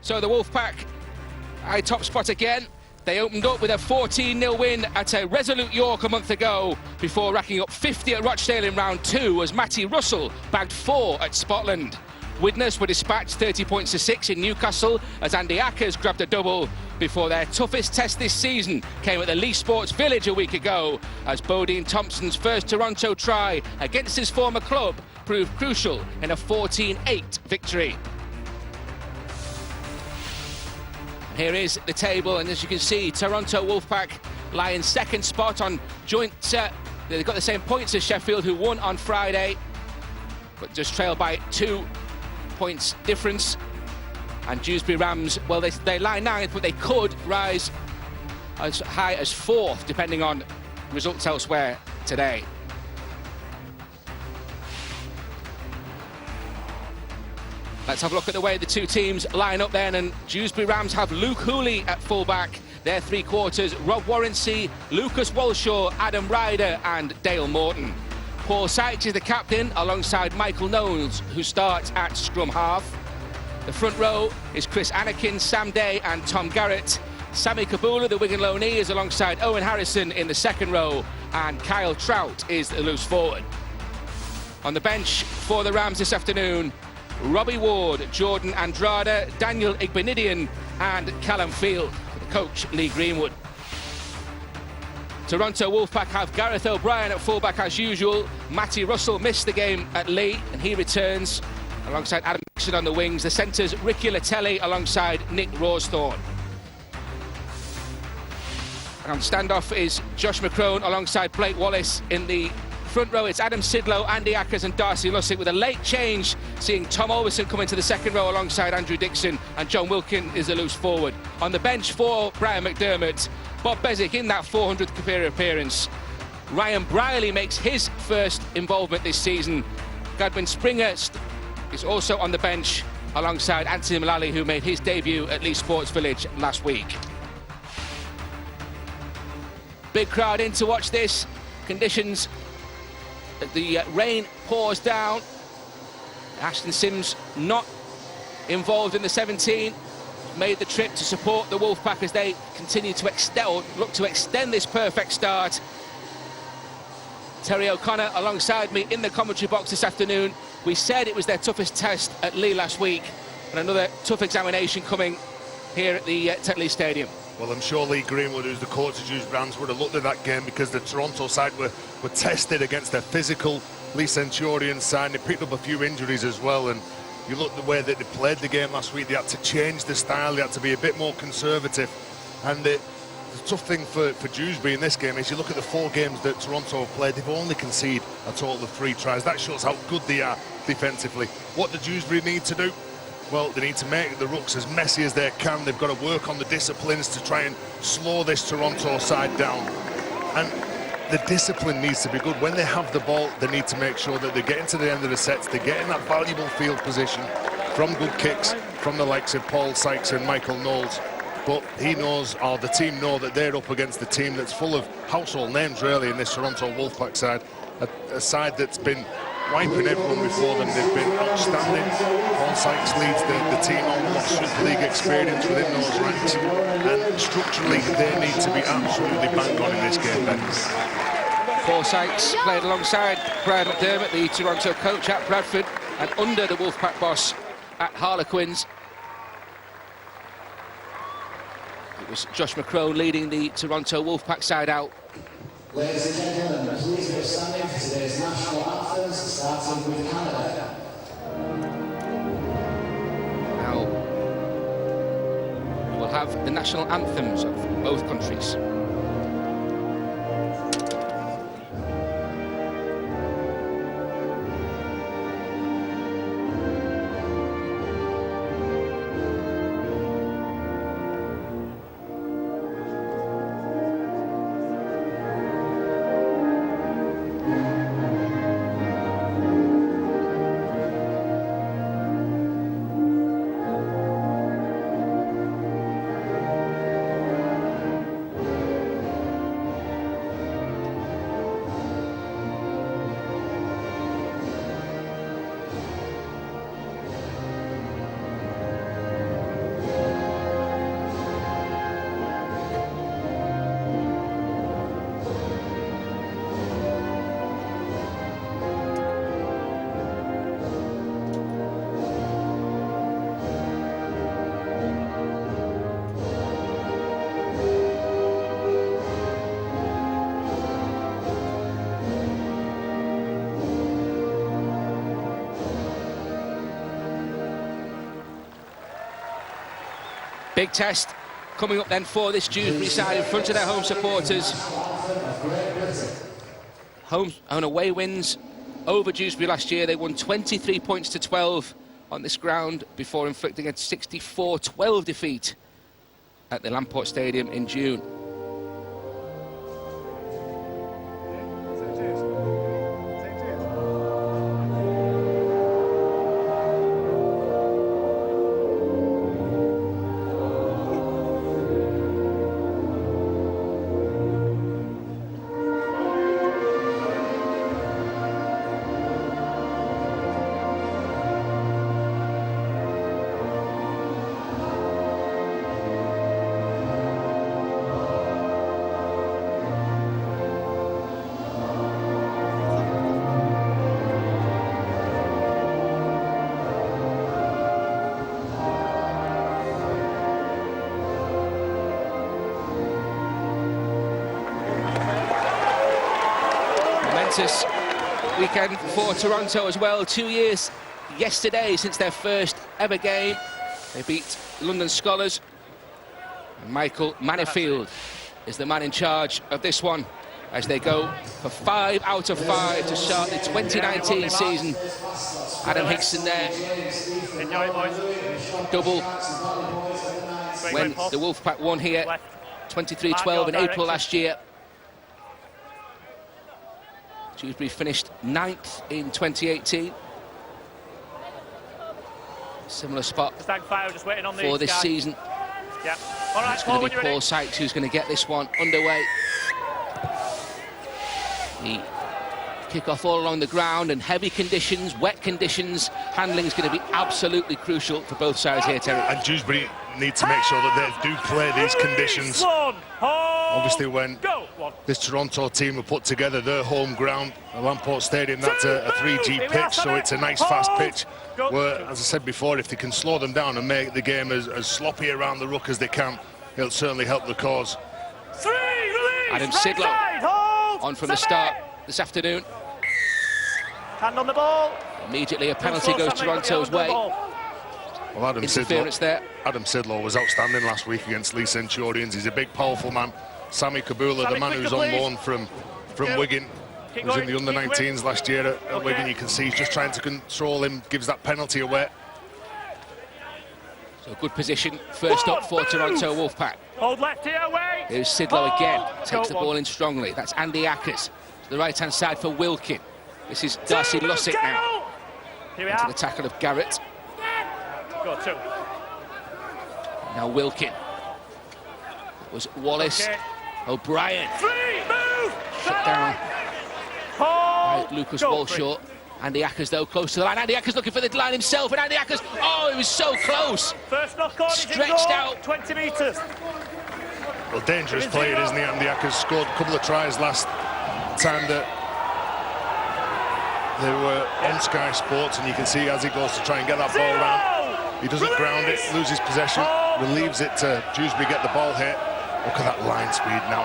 So the Wolfpack, high top spot again. They opened up with a 14-0 win at a resolute York a month ago before racking up 50 at Rochdale in round 2 as Matty Russell bagged 4 at Scotland. Widnes were dispatched 30 points to 6 in Newcastle as Andy Ackers grabbed a double before their toughest test this season came at the Lee Sports Village a week ago as Bodine Thompson's first Toronto try against his former club proved crucial in a 14-8 victory. Here is the table, and as you can see, Toronto Wolfpack lie in second spot on joint. They've got the same points as Sheffield, who won on Friday, but just trailed by 2 points difference. And Dewsbury Rams, well, they lie 9th, but they could rise as high as 4th, depending on results elsewhere today. Let's have a look at the way the two teams line up then, and Dewsbury Rams have Luke Hooley at fullback. Their three quarters, Rob Warrensey, Lucas Walshaw, Adam Ryder and Dale Morton. Paul Sykes is the captain alongside Michael Knowles, who starts at scrum half. The front row is Chris Anakin, Sam Day and Tom Garrett. Sammy Kabula, the Wigan loanee, is alongside Owen Harrison in the second row, and Kyle Trout is the loose forward. On the bench for the Rams this afternoon, Robbie Ward, Jordan Andrada, Daniel Igbenidian and Callum Field. The coach, Lee Greenwood. Toronto Wolfpack have Gareth O'Brien at fullback as usual. Matty Russell missed the game at Lee and he returns alongside Adam Dixon on the wings. The centres, Ricky Latelli alongside Nick Rawsthorne. And on standoff is Josh McCrone alongside Blake Wallace. In the front row, it's Adam Sidlow, Andy Ackers and Darcy Lussick, with a late change, seeing Tom Olberson come into the second row alongside Andrew Dixon, and John Wilkin is the loose forward. On the bench for Brian McDermott, Bob Bezic in that 400th career appearance. Ryan Brierley makes his first involvement this season. Godwin Springer is also on the bench alongside Anthony Mullally, who made his debut at Lee Sports Village last week. Big crowd in to watch this. Conditions, the rain pours down. Ashton Sims not involved in the 17. Made the trip to support the Wolfpack as they continue to look to extend this perfect start. Terry O'Connor alongside me in the commentary box this afternoon. We said it was their toughest test at Lee last week, and another tough examination coming here at the Tetley Stadium. Well, I'm sure Lee Greenwood, who's the coach of Dewsbury Rams, would have looked at that game because the Toronto side were tested against their physical Lee Centurion side. They picked up a few injuries as well, and you look at the way that they played the game last week. They had to change the style, they had to be a bit more conservative. And the tough thing for Dewsbury in this game is you look at the 4 games that Toronto have played, they've only conceded a total of 3 tries. That shows how good they are defensively. What do Dewsbury need to do? Well, they need to make the rucks as messy as they can. They've got to work on the disciplines to try and slow this Toronto side down. And the discipline needs to be good. When they have the ball, they need to make sure that they're getting to the end of the sets, they're getting that valuable field position from good kicks from the likes of Paul Sykes and Michael Knowles. But he knows, or the team know, that they're up against a team that's full of household names, really, in this Toronto Wolfpack side. A side that's been wiping everyone before them. They've been outstanding. Paul Sykes leads the team on, a lot of Super League experience within those ranks. And structurally, they need to be absolutely bang on in this game, Ben. Paul Sykes played alongside Brian McDermott, the Toronto coach at Bradford, and under the Wolfpack boss at Harlequins. It was Josh McCrone leading the Toronto Wolfpack side out. Ladies and gentlemen, please be standing for today's national anthems, starting with Canada. Now, we'll have the national anthems of both countries. Big test coming up then for this Dewsbury side in front of their home supporters. Home and away wins over Dewsbury last year. They won 23 points to 12 on this ground before inflicting a 64-12 defeat at the Lamport Stadium in June. Momentous weekend for Toronto as well. 2 years yesterday since their first ever game. They beat London Scholars. And Michael Manifield is the man in charge of this one as they go for 5 out of 5 to start the 2019 season. Adam Hickson there. Enjoy, boys. Double when the Wolfpack won here 23-12 in April last year. Dewsbury finished 9th in 2018. Similar spot for this season. Yeah. All right, it's going to be Paul Sykes who's going to get this one underway. The kick-off all along the ground and heavy conditions, wet conditions. Handling is going to be absolutely crucial for both sides here, Terry. And Dewsbury need to make sure that they do play these conditions. Obviously, when this Toronto team have put together their home ground, the Lamport Stadium, that's a 3G pitch, so it's a nice fast pitch. Where, as I said before, if they can slow them down and make the game as sloppy around the ruck as they can, it'll certainly help the cause. Adam Sidlow on from the start this afternoon. Hand on the ball. Immediately a penalty goes Toronto's way. Well, Adam Sidlow was outstanding last week against Lee Centurions. He's a big, powerful man. Sammy Kabula, the man who's on loan from Wigan, was in the under-19s last year at Wigan. You can see he's just trying to control him, gives that penalty away. So good position first up for Toronto Wolfpack. Hold left here, away. Here's Sidlow again, takes the ball in strongly. That's Andy Ackers to the right-hand side for Wilkin. This is Darcy Lussick now. Into the tackle of Garrett. Go two. Now Wilkin. It was Wallace. O'Brien. Shut down by Lucas Walshaw. Andy Ackers, though, close to the line. Andy Ackers looking for the line himself, and Andy Ackers, oh, he was so close. First knock on, stretched out. 20 metres. Well, dangerous player, isn't he, Andy Ackers? Scored a couple of tries last time that they were on Sky Sports, and you can see as he goes to try and get that ball around, he doesn't ground it, loses possession, relieves it to Dewsbury, get the ball here. Look at that line speed now.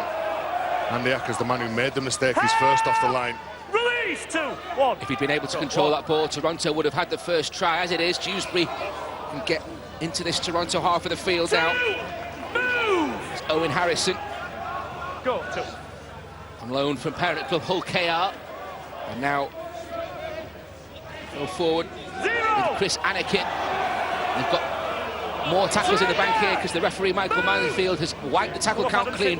Andy Ackers, the man who made the mistake, he's first off the line. Release, 2-1. If he'd been able to control that ball, Toronto would have had the first try. As it is, Dewsbury can get into this Toronto half of the field now. It's Owen Harrison. Go, 2. On loan from parent club Hull KR. And now go forward with Chris Anakin. They've got more tackles in the bank here because the referee Michael Manifield has wiped the tackle count clean.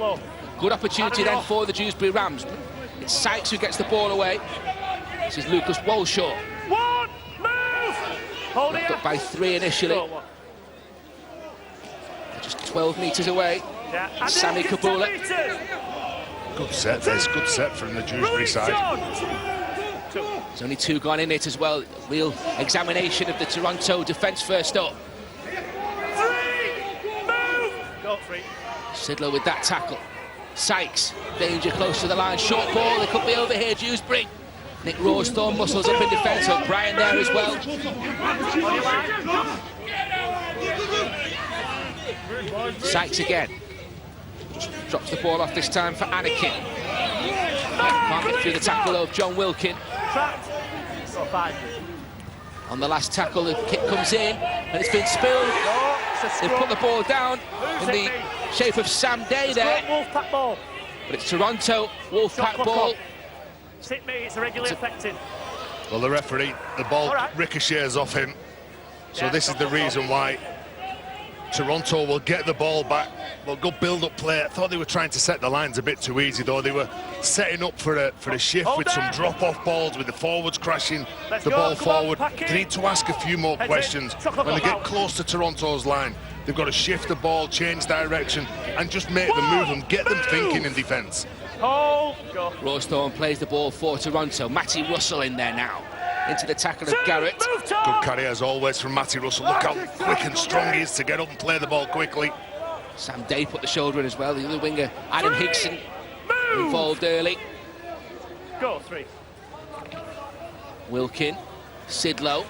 Good opportunity then for the Dewsbury Rams. It's Sykes who gets the ball away. This is Lucas Walshaw. One, move! Hold it up by 3 initially. Just 12 metres away. Yeah. Sammy Kabula. Good set, there's good set from the Dewsbury side. There's only 2 gone in it as well. Real examination of the Toronto defence first up. 3, move! Go 3. Sidlow with that tackle. Sykes, danger close to the line, short ball, they could be over here, Dewsbury. Nick Rawsthorne muscles up in defence, O'Brien there as well. Sykes again. Drops the ball off this time for Anakin. Can't get through the tackle of John Wilkin. On the last tackle, the kick comes in, and it's been spilled. They've put the ball down in the shape of Sam Day there. Wolfpack ball. But it's Toronto, Wolfpack ball. Hit me, it's irregularly affected. Well, the referee, the ball ricochets off him. So this is the reason why Toronto will get the ball back. Well, good build-up play. I thought they were trying to set the lines a bit too easy, though. They were setting up for a shift with some drop-off balls, with the forwards crashing the ball forward. They need to ask a few more questions. When they get close to Toronto's line, they've got to shift the ball, change direction, and just make them move and get them thinking in defence. Rowstone plays the ball for Toronto. Matty Russell in there now. Into the tackle of Garrett. Good carry as always from Matty Russell. Look how quick and strong he is to get up and play the ball quickly. Sam Day put the shoulder in as well. The other winger, Adam Higson, involved early. Go, 3. Wilkin, Sidlow,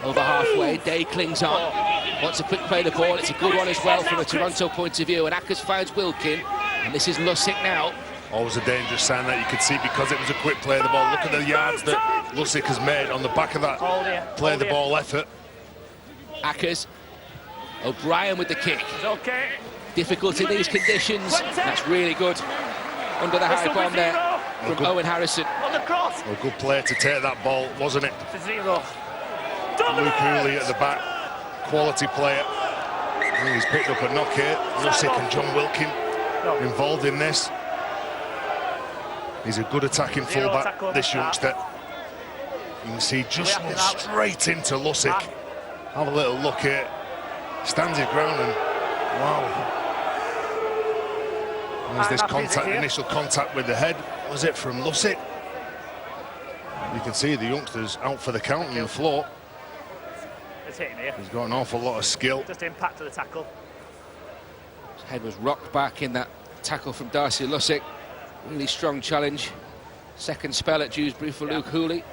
over halfway. Day clings on. Wants to quick play the ball. It's a good one as well from a Toronto point of view. And Ackers finds Wilkin. And this is Lussick now. Always a dangerous sign that you could see because it was a quick play the ball. Look at the yards that Lussick has made on the back of that play the ball effort. Ackers. O'Brien with the kick. Okay. Difficult in these conditions. That's really good. Under the high bomb there from Owen Harrison. On the cross. A good play to take that ball, wasn't it? To 0. Luke Hooley at the back. Quality player. And he's picked up a knock here. Lussick and John Wilkin involved in this. He's a good attacking fullback, this youngster. You can see just runs straight into Lussick. Have a little look here. Stands his ground and wow. There's this contact, initial contact with the head. Was it from Lussick? You can see the youngster's out for the count on the floor. It's hitting here. He's got an awful lot of skill. Just impact of the tackle. His head was rocked back in that tackle from Darcy Lussick. Really strong challenge. Second spell at Dewsbury for Luke Hooley.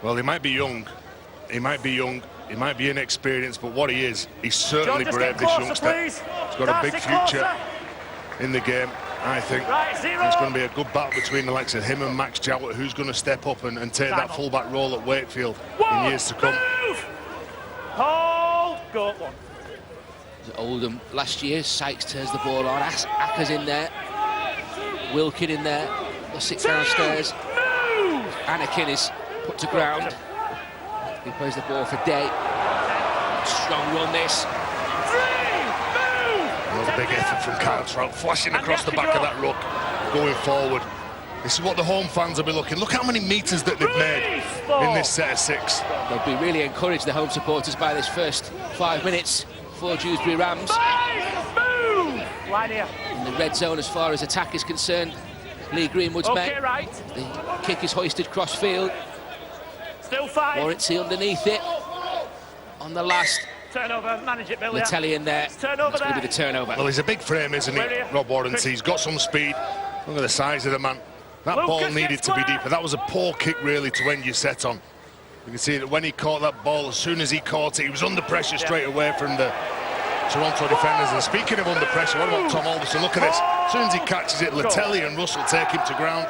Well, he might be young. He might be young. He might be inexperienced, but what he is, he's certainly brave, this youngster. He's got a big future in the game, I think. It's going to be a good battle between the likes of him and Max Jowett, who's going to step up and take that fullback role at Wakefield in years to come. Hold, go 1. Oldham last year. Sykes turns the ball on. Ackers in there. Wilkin in there. Lussick downstairs. Anakin is put to ground. He plays the ball for Day. Strong run this. Another big effort from Kyle Trout, flashing across the back of that ruck, going forward. This is what the home fans will be looking. Look how many metres that they've made in this set of 6. They'll be really encouraged, the home supporters, by this first 5 minutes for Dewsbury Rams. Line here. In the red zone as far as attack is concerned, Lee Greenwood's met. Right. The kick is hoisted cross field. Still 5. Warranty underneath it. On the last. Turnover, manage it, Bill. Latelli in there. That's going to be the turnover. Well, he's a big frame, isn't he, Rob Warranty? He's got some speed. Look at the size of the man. That ball needed to be deeper. That was a poor kick, really, to end your set on. You can see that when he caught that ball, as soon as he caught it, he was under pressure straight away from the Toronto defenders. And speaking of under pressure, what about Tom Alderson? Look at this. As soon as he catches it, Latelli and Russell take him to ground.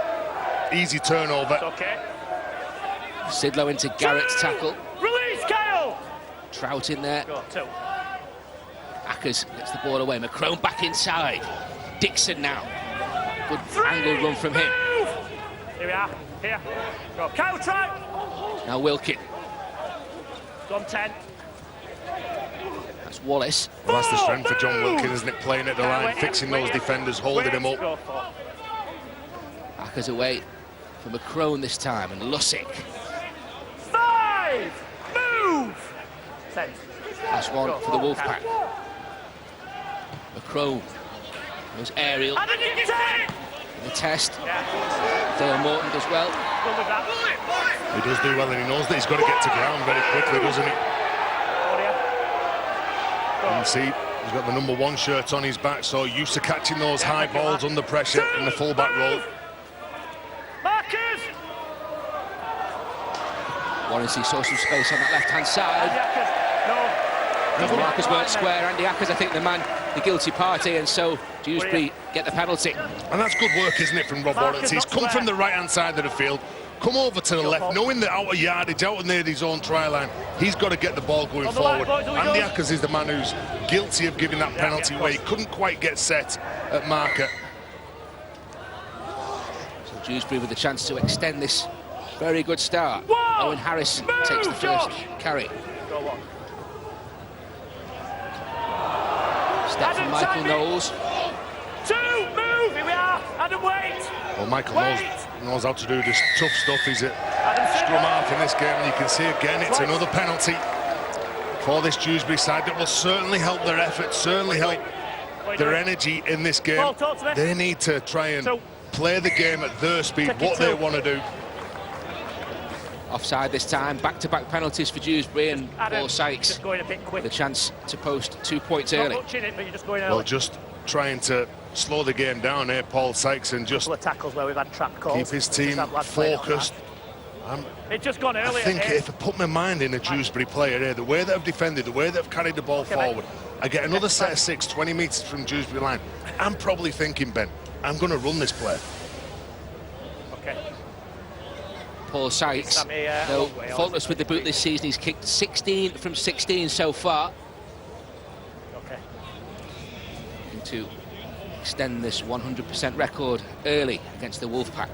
Easy turnover. Okay. Sidlow into Garrett's tackle. Release, Kyle! Trout in there. Go, 2. Ackers gets the ball away. McCrone back inside. Dixon now. Good angle run from him. Here we are. Here. Go. Kyle Trout! Now Wilkin. Gone 10. That's Wallace. Well, that's the strength for John Wilkin, isn't it? Playing at the line, fixing those defenders, holding him up. Ackers away for McCrone this time, and Lussick. 5! Move! 10. That's one for the Wolfpack. McCrone was aerial. And then you can take! The test. Yeah. Dale Morton does well. Go with that. He does do well, and he knows that he's got to get to ground very quickly, doesn't he? You can see he's got the number 1 shirt on his back, so used to catching those high balls under pressure in the full-back role. Marcus! Warranty saw some space on that left-hand side. No. Marcus weren't square. Andy Ackers, I think, the guilty party, and so Dewsbury get the penalty. And that's good work, isn't it, from Rob Warranty? He's come from the right-hand side of the field, come over to the left, knowing the outer yardage, out near his own try line. He's got to get the ball going forward. Andy Ackers is the man who's guilty of giving that penalty away. He couldn't quite get set at marker. So Dewsbury with the chance to extend this very good start. Owen Harris takes the first carry. Step from Michael Knowles. Move, here we are. Adam, wait. Well, Michael knows how to do this tough stuff. He's at scrum half in this game, and you can see again it's another penalty for this Dewsbury side that will certainly help their effort, certainly help their energy in this game. They need to try and play the game at their speed, what they want to do. Offside this time, back-to-back penalties for Dewsbury, and Paul Sykes the chance to post 2 points early. Well, just trying to slow the game down here, Paul Sykes, and just tackles where we've had trap calls. keep his team focused. It's just gone early. I think if I put my mind in a Dewsbury player here, the way they've defended, the way they've carried the ball forward, I get another set of 6, 20 metres from Dewsbury line. I'm probably thinking, Ben, I'm going to run this play. Okay. Paul Sykes, though faultless with the boot this season, he's kicked 16 from 16 so far. Okay. To extend this 100% record early against the Wolfpack.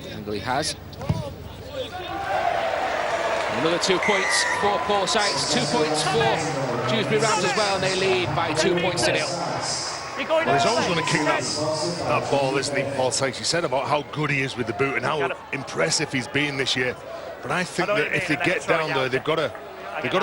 The angle he has. Another 2 points for Paul Sykes, 2 points for Dewsbury Rams as well, and they lead by 2 points to 0. Well, he's always going to kick that ball, isn't he, Paul Sykes? He said about how good he is with the boot and how impressive he's been this year. But I think that if they get down there, they've got to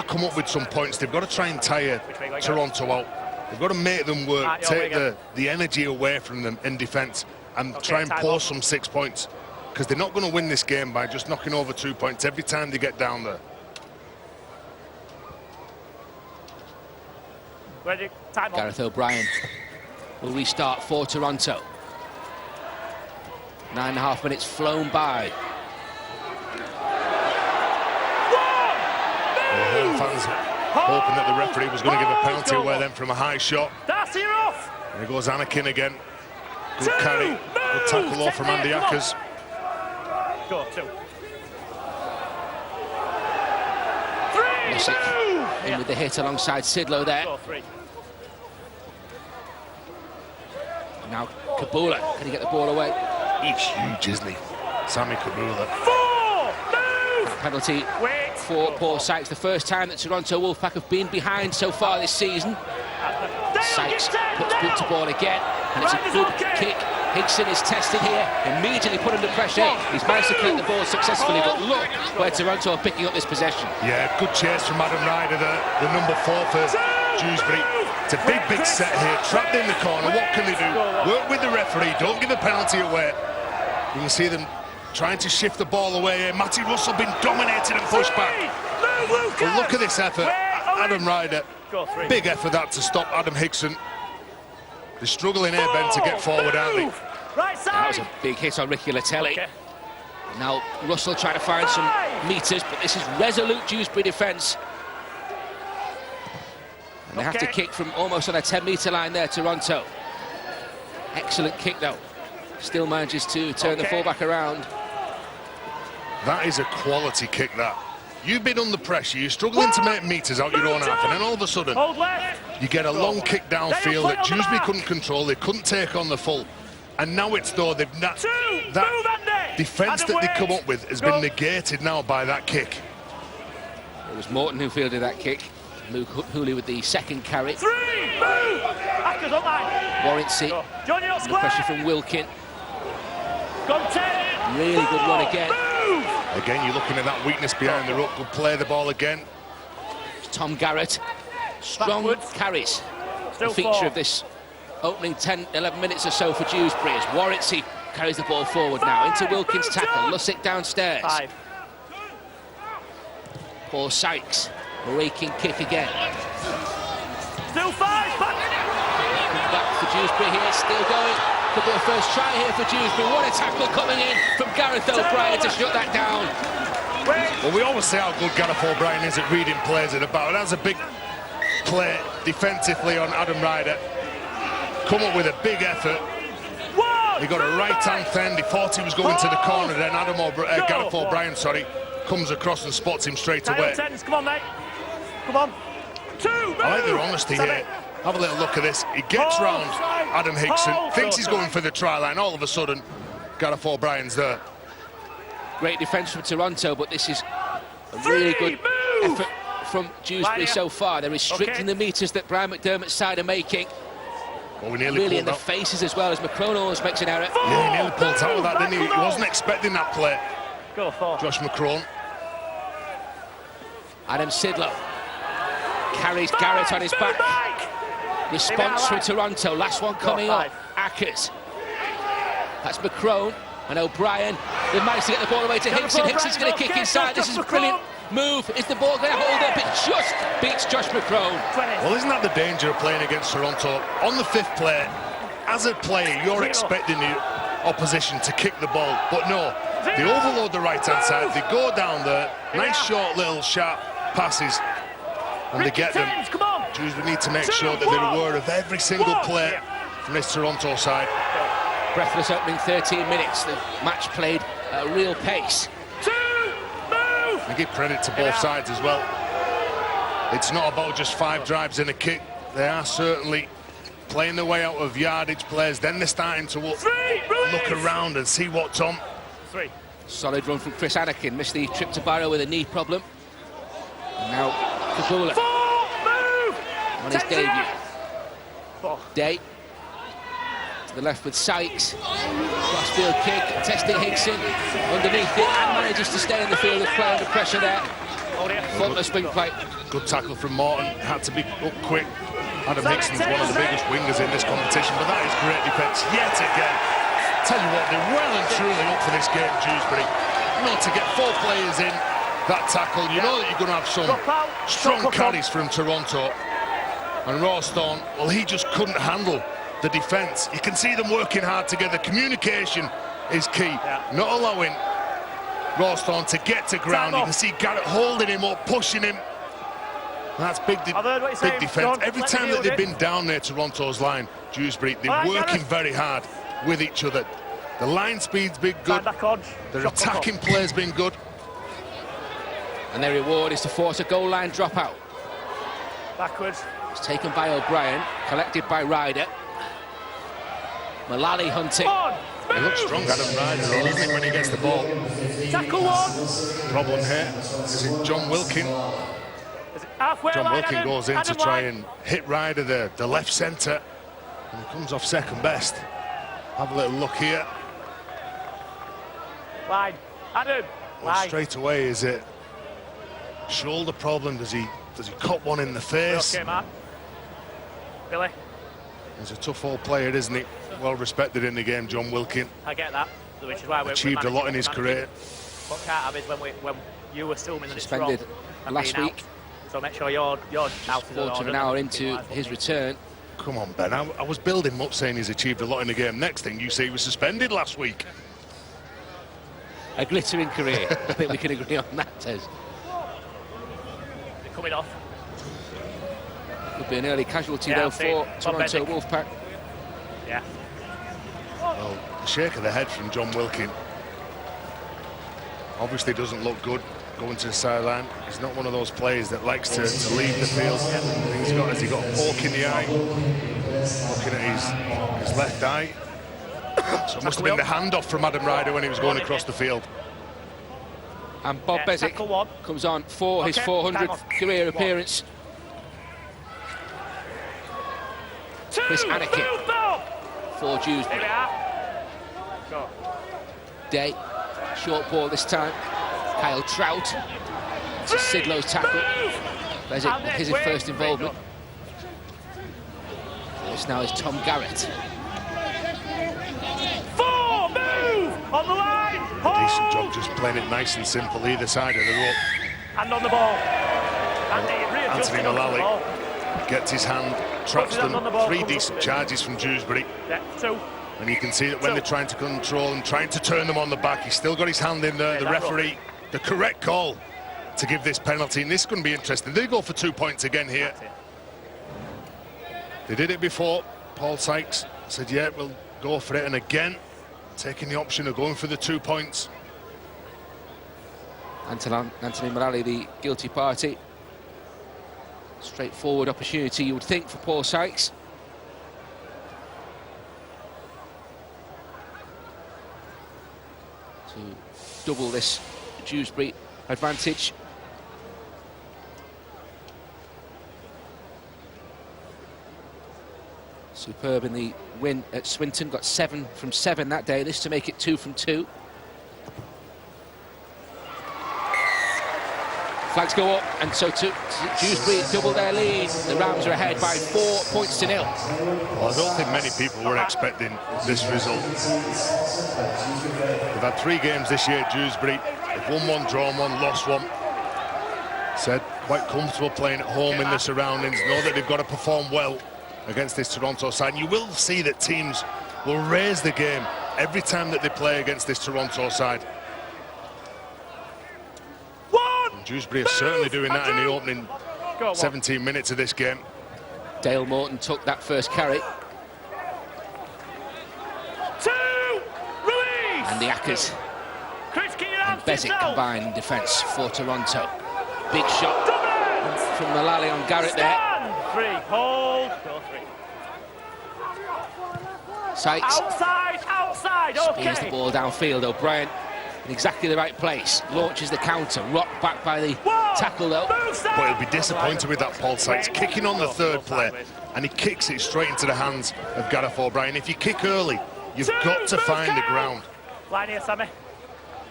come up with some points. They've got to try and tire Toronto out. They've got to make them work, take the energy away from them in defence, and try and pour some 6 points. Because they're not going to win this game by just knocking over 2 points every time they get down there. Gareth O'Brien will restart for Toronto. 9.5 minutes flown by. Fans hoping that the referee was going to give a penalty away then from a high shot. You're off. There goes Anakin again. Good carry, good tackle off from Andy Ackers. Go, 2. 3, in with the hit alongside Sidlow there. Go, 3. Now Kabula, can he get the ball away? He's huge, isn't he? Sammy Kabula. 4, move. Penalty for Paul Sykes, the first time that Toronto Wolfpack have been behind so far this season. Sykes puts boot to ball again, and it's a good kick. Higson is tested here, immediately put under pressure. He's managed to clear the ball successfully, but look where Toronto are picking up this possession. Yeah, good chase from Adam Ryder, the number 4 for Dewsbury. It's a big set here, trapped in the corner. What can they do? Work with the referee, don't give the penalty away. You can see them trying to shift the ball away here. Matty Russell been dominated and pushed back. But look at this effort, Adam Ryder. Big effort that to stop Adam Higson. They're struggling here, Ben, to get forward, aren't they? That was a big hit on Ricky Latelli. Now Russell trying to find some meters, but this is resolute Dewsbury defence. And they have to kick from almost on a 10-metre line there, Toronto. Excellent kick, though. Still manages to turn the fullback around. That is a quality kick, that. You've been under pressure, you're struggling to make metres out your own half, and then all of a sudden, you get a long kick downfield that Dewsbury couldn't control, they couldn't take on the full. And now it's though they've not, that defence that they come up with has been negated now by that kick. It was Morton who fielded that kick. Luke Hooley with the second carry. 3, move! Ackers up line. Warrancy. The pressure from Wilkin. Really good run again. Again, you're looking at that weakness behind the ruck. Good play the ball again. Tom Garrett. Strong carries. The feature of this opening 10-11 minutes or so for Dewsbury as Warrancy carries the ball forward now into Wilkins' tackle. Lussick downstairs. 5. Paul Sykes. Raking kick again. Still 5. Back for Dewsbury here. Still going. Could be a first try here for Dewsbury. What a tackle coming in from Gareth O'Brien to shut that down. Well, we always say how good Gareth O'Brien is at reading plays at about. That's a big play defensively on Adam Ryder. Come up with a big effort. He got a right-hand fend. He thought he was going to the corner. Then Gareth O'Brien, comes across and spots him straight away. Come on, mate. Come on. I like their honesty here. Have a little look at this. He gets round Adam Hickson, thinks he's going for the try line. All of a sudden, Gareth O'Brien's there. Great defence from Toronto, but this is a really good effort from Dewsbury so far. They're restricting the metres that Brian McDermott's side are making. Well, we nearly really in pulled the out. faces as well, as McCrone almost makes an error. Yeah, he nearly pulled out of that, didn't he? He wasn't expecting that play. Go for Josh McCrone. Adam Sidlow carries Garrett on his back. Response from Toronto, last one coming up. Ackers. That's McCrone and O'Brien. They managed to get the ball away to Hickson. Hickson's going to kick inside. This is a brilliant move. Is the ball going to hold up? It just beats Josh McCrone. Well, isn't that the danger of playing against Toronto? On the fifth play, as a player, you're expecting the opposition to kick the ball. But no, they overload the right-hand side. They go down there. Nice, short, little, sharp passes. And they get them. We need to make sure that they're aware of every single play from this Toronto side. Breathless opening 13 minutes. The match played at a real pace. And give credit to both sides as well. It's not about just 5 drives and a kick. They are certainly playing their way out of yardage plays. Then they're starting to look around and see what's on. Solid run from Chris Anakin. Missed the trip to Barrow with a knee problem. And now Kabula on his debut. Day to the left with Sykes. Crossfield kick, testing Hickson underneath it, and manages to stay in the field and play under pressure there. Butler's been quite good tackle from Morton. Had to be up quick. Adam Hickson's one of the biggest wingers in this competition, but that is great defence yet again. Tell you what, they're well and truly up for this game, Dewsbury. You know, to get 4 players in that tackle, you know that you're going to have some strong carries from Toronto. And Rawstorn, well, he just couldn't handle the defence. You can see them working hard together. Communication is key. Not allowing Rawstorn to get to ground. You can see Garrett holding him up, pushing him. That's big defence. Every time that they've been down there, Toronto's line, Dewsbury, they're working very hard with each other. The line speed's been good. Their attacking play's been good. And their reward is to force a goal line dropout. Backwards. It's taken by O'Brien, collected by Ryder. Mullally hunting. He looks strong, Adam Ryder, though, doesn't he, when he gets the ball? Tackle one. Problem here is it John Wilkin. John Wilkin goes in to try and hit Ryder there, the left centre, and he comes off second best. Have a little look here. Line. Adam. Well, straight away, is it shoulder problem? Does he cut one in the face? Okay, Matt. Billy. He's a tough old player, isn't he? Well respected in the game, John Wilkin. I get that, which is why we achieved a lot in his career. What can't have is when you assuming that suspended it's wrong last week. So make sure you're out quarter of an hour into his return. Come on, Ben. I was building him up saying he's achieved a lot in the game. Next thing you say he was suspended last week. A glittering career. I think we can agree on that, Tez. They're coming off. Could be an early casualty though for Toronto Wolfpack. Yeah. Well, the shake of the head from John Wilkin obviously doesn't look good going to the sideline. He's not one of those players that likes to leave the field. Has he got a poke in the eye? Looking at his left eye. So it must have been the handoff from Adam Ryder when he was going across the field. And Bob Bezic comes on for his 400th career appearance. Chris Anakin for Dewsbury. Day, short ball this time. Kyle Trout. This is Sidlow's tackle. Bezic, his first involvement. This now is Tom Garrett. On the line. Decent job just playing it nice and simple either side of the rope. And on the ball. Anthony Mullally gets his hand, traps them. 3 decent charges from Dewsbury. Yeah, 2. And you can see that when they're trying to control and trying to turn them on the back, he's still got his hand in there. The referee, the correct call to give this penalty. And this is going to be interesting. They go for 2 points again here. They did it before. Paul Sykes said, yeah, we'll go for it. And again, taking the option of going for the 2 points. Anthony Morali, the guilty party. Straightforward opportunity, you would think, for Paul Sykes. To double this Dewsbury advantage. Superb in the win at Swinton, got 7 from 7 that day. This to make it 2 from 2. Flags go up, and so to Dewsbury double their lead. The Rams are ahead by 4 points to 0. Well, I don't think many people were expecting this result. They've had 3 games this year at Dewsbury. They've won 1, drawn 1, lost 1. Said quite comfortable playing at home in the surroundings. Know that they've got to perform well against this Toronto side. And you will see that teams will raise the game every time that they play against this Toronto side. And Dewsbury are certainly doing that in the opening 17 minutes of this game. Dale Morton took that first carry. 2, release! And the Ackers and Bezic combined in defence for Toronto. Big shot from Mullally on Garrett there. 3, hold, go 3. Sykes Outside, spears the okay. ball downfield. O'Brien in exactly the right place. Launches the counter. Rocked back by the tackle though. But he'll be disappointed with that, Paul Sykes. Kicking on the third play, and he kicks it straight into the hands of Gareth O'Brien. If you kick early, you've got to find the ground. Line here, Sammy.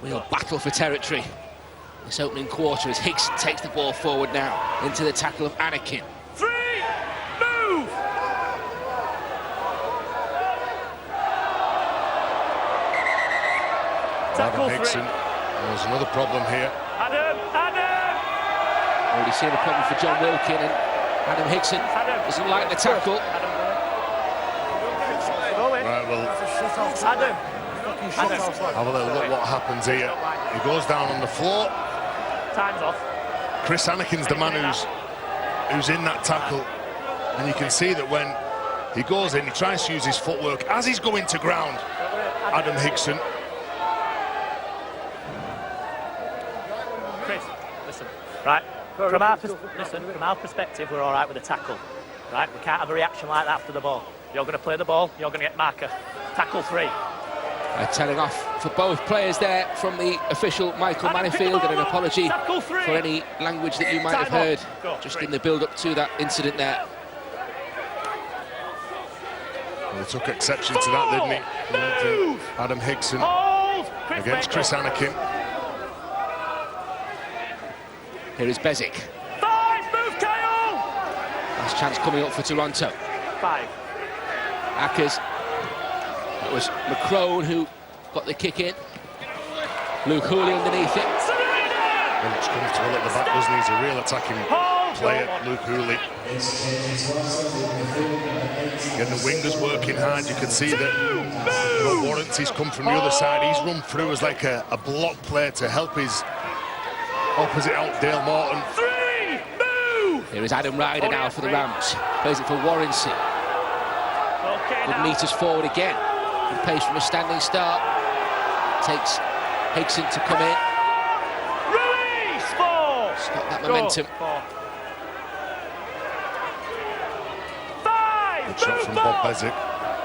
We'll battle for territory this opening quarter as Hickson takes the ball forward now into the tackle of Anakin. 3, move! Adam Hickson. There's another problem here. Adam! Already seen a problem for John Wilkin, and Adam Hickson doesn't like the tackle. Right, well, have a little look what happens here. He goes down on the floor. Time's off. Chris Anakin's the man who's in that tackle. And you can see that when he goes in, he tries to use his footwork as he's going to ground. Adam Hickson. Chris, listen. Right, from our perspective, we're all right with the tackle. Right, we can't have a reaction like that after the ball. You're going to play the ball, you're going to get marker. Tackle 3. Telling off for both players there from the official Michael Manifield, and an apology for any language that you might have heard just in the build-up to that incident there. Well, he took exception to that, didn't he? Adam Hickson against Chris Anakin. Here is Bezic. 5, move, Kyle! Last chance coming up for Toronto. 5. Ackers. It was McCrone who got the kick in. Luke Hooley underneath it. Well, looks comfortable at the back, doesn't he? He's a real attacking player, Luke Hooley. Getting the wingers working hard. You can see that Warranty's come from the other side. He's run through as like a block player to help his opposite out, Dale Morton. 3, move! Here is Adam Ryder now for the Rams. Plays it for Warranty. Good meters forward again. Good pace from a standing start. Takes Hickson to come in. Release! 4! Stop that momentum. 4. 5! Good shot from Bob Bezic.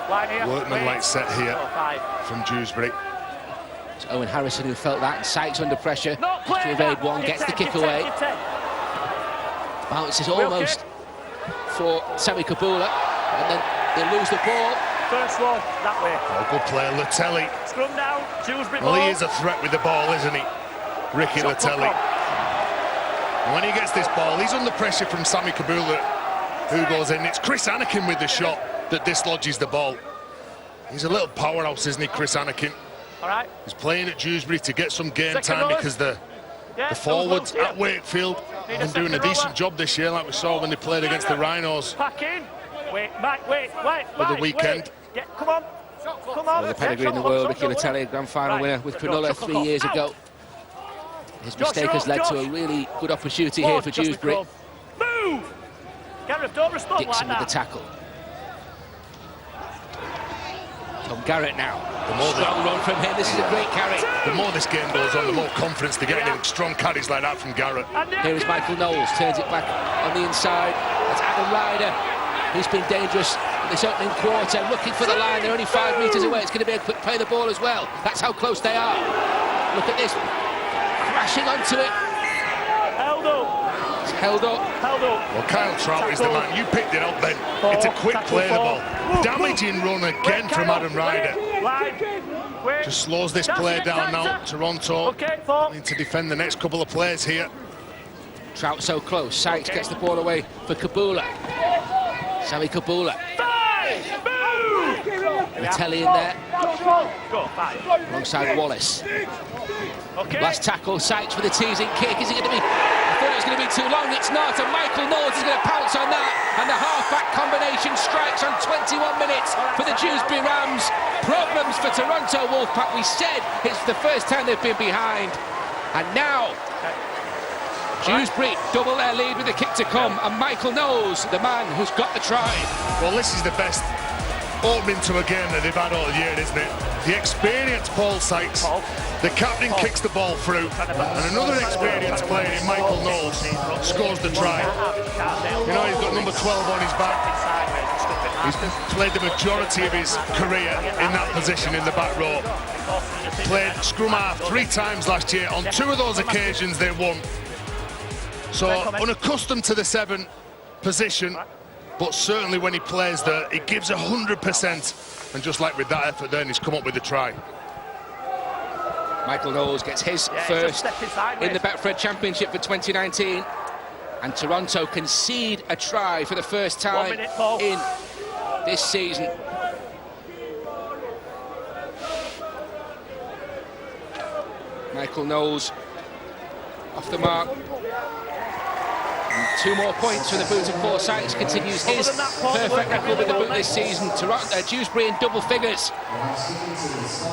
Line Workman-like set here from Dewsbury. It's Owen Harrison who felt that, and Sykes under pressure. Just to evade one, gets the kick away. Bounces almost for Sammy Kabula, and then they lose the ball. First one, that way. Oh, good player, Latelli. Scrum down, Dewsbury Well, ball. he is a threat with the ball, isn't he? Ricky Latelli. And when he gets this ball, he's under pressure from Sammy Kabula, who goes in. It's Chris Anakin with the shot that dislodges the ball. He's a little powerhouse, isn't he, Chris Anakin? All right. He's playing at Dewsbury to get some game Second time ball. because the forwards at Wakefield have been doing a decent job this year, like we saw when they played against the Rhinos Pack in. Wait, Mike, wait. for the weekend. Yeah, come on. Come on. Well, the pedigree in the world, Ricky Latelli, grand final winner with Cronulla 3 years ago. His mistake has led to a really good opportunity here for Dewsbury. Move! Gareth, don't respond Dixon like with the that. tackle. From Garrett now. The Strong run from him. This is a great carry. The more this game goes on, the more confidence they're getting. Strong carries like that from Garrett. Here is Michael Knowles, turns it back on the inside. That's Adam Ryder. He's been dangerous in this opening quarter, looking for the line. They're only 5 metres away. It's going to be a quick play of the ball as well. That's how close they are. Look at this. Crashing onto it. Held up. It's held up. Held up. Well, Kyle Trout is the man. You picked it up then. It's a quick play of the ball. Damaging run again from Adam Ryder. Just slows this play down now. Toronto need to defend the next couple of plays here. Trout so close. Sykes gets the ball away for Kabula. Sami Kabula. Vitelli in there. Alongside Wallace. Last tackle, Sykes for the teasing kick. Is it going to be? I thought it was going to be too long. It's not. And Michael Knowles is going to pounce on that. And the half-back combination strikes on 21 minutes for the Dewsbury Rams. Problems for Toronto Wolfpack. We said it's the first time they've been behind. And now, Dewsbury double their lead with the kick to come. And Michael Knowles, the man who's got the try. Well, this is the best opening to a game that they've had all year, isn't it? The experienced Paul Sykes, the captain kicks the ball through, and another experienced player in Michael Knowles scores the try. You know, he's got number 12 on his back. He's played the majority of his career in that position in the back row. Played scrum half 3 times last year. On 2 of those occasions they won. So unaccustomed to the 7 position, but certainly when he plays there, he gives 100%. And just like with that effort then, he's come up with the try. Michael Knowles gets his first in the Betfred Championship for 2019. And Toronto concede a try for the first time in this season. Michael Knowles off the mark. And 2 more points for the boot of Paul Sykes, continues his perfect record with the boot this season. Dewsbury in double figures.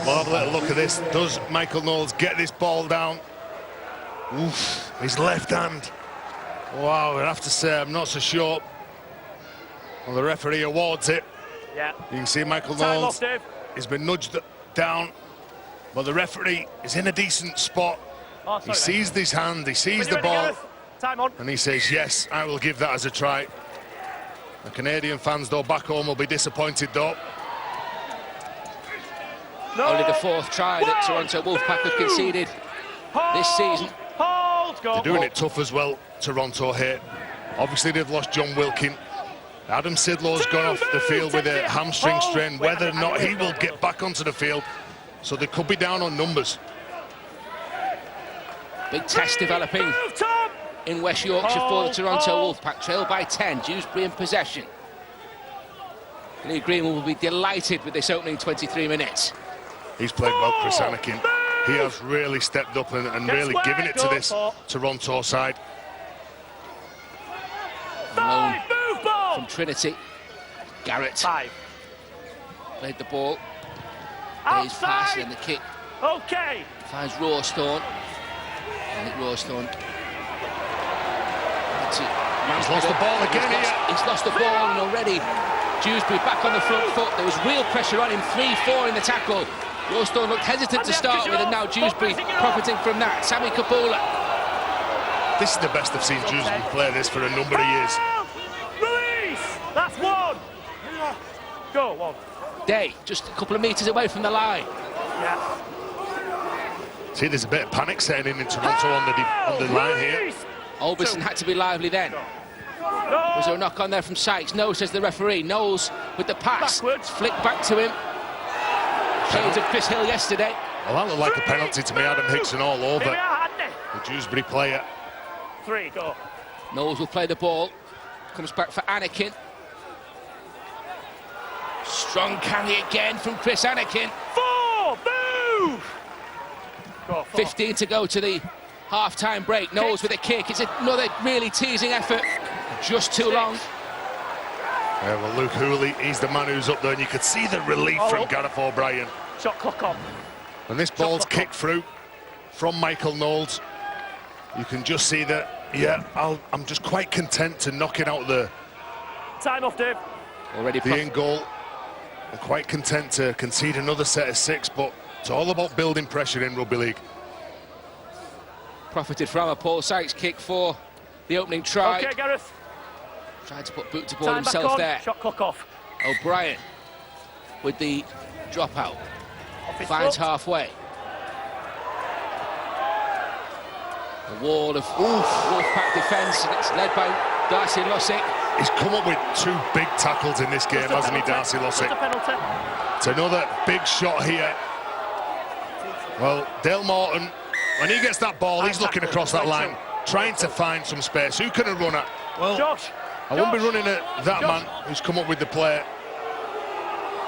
Well, have a little look at this. Does Michael Knowles get this ball down? Oof, his left hand. Wow, I have to say, I'm not so sure. Well, the referee awards it. Yeah. You can see Michael Knowles has been nudged down, but the referee is in a decent spot. He sees this hand, he sees the ball. Time on. And he says, yes, I will give that as a try. The Canadian fans, though, back home will be disappointed, though. Only the 4th try that Toronto Wolfpack have conceded this season. They're doing it tough as well, Toronto here. Obviously, they've lost John Wilkin. Adam Sidlow's gone off the field with a hamstring strain. Whether or not he will get back onto the field, so they could be down on numbers. Big test developing in West Yorkshire for the Toronto Wolfpack, trailed by 10, Dewsbury in possession. Lee Greenwood will be delighted with this opening 23 minutes. He's played well, Chris Anakin. He has really stepped up and really given it to this Toronto side. Malone from Trinity. Garrett played the ball. He's passing and the kick. Finds Rawsthorne. I think Rawsthorne. He's lost the ball again here. He's lost the ball, and already Dewsbury back on the front foot. There was real pressure on him, 3-4 in the tackle. Rawsthorne looked hesitant to start with, and now Dewsbury profiting from that. Sami Kabula. This is the best I've seen Dewsbury play this for a number of years. Release! That's 1. Go, 1. Day, just a couple of metres away from the line. Yeah. See, there's a bit of panic setting in Toronto on the line here. Alberson had to be lively then. Was there a knock on there from Sykes? No, says the referee. Knowles with the pass. Flick back to him. Shades of Chris Hill yesterday. Well, that looked like a penalty to me. Adam Hickson all over the Dewsbury player. 3, go. Knowles will play the ball. Comes back for Anakin. Strong carry again from Chris Anakin. 4, move! Go, 15 to go to the half-time break. Knowles with a kick. It's another really teasing effort. Just too long. Yeah, well, Luke Hooley, he's the man who's up there, and you could see the relief from Gareth O'Brien. Shot clock on. And this ball's kicked through from Michael Knowles. You can just see that, yeah, I'm just quite content to knock it out the... Time off, Dave. Already the in goal. and quite content to concede another set of 6, but it's all about building pressure in rugby league. Profited from a Paul Sykes kick for the opening try. Okay, Gareth. Tried to put boot to ball Time back himself on. there. Shot clock off. O'Brien with the dropout. Off his Finds foot. halfway. A wall of Wolfpack defence, and it's led by Darcy Lussick. He's come up with 2 big tackles in this game, Just a hasn't he, penalty. Darcy Lussick? Just a penalty. It's another big shot here. Well, Dale Morton, when he gets that ball, he's looking across that line, trying to find some space. Who can he run at? Well, Josh. I won't be running at that man who's come up with the play.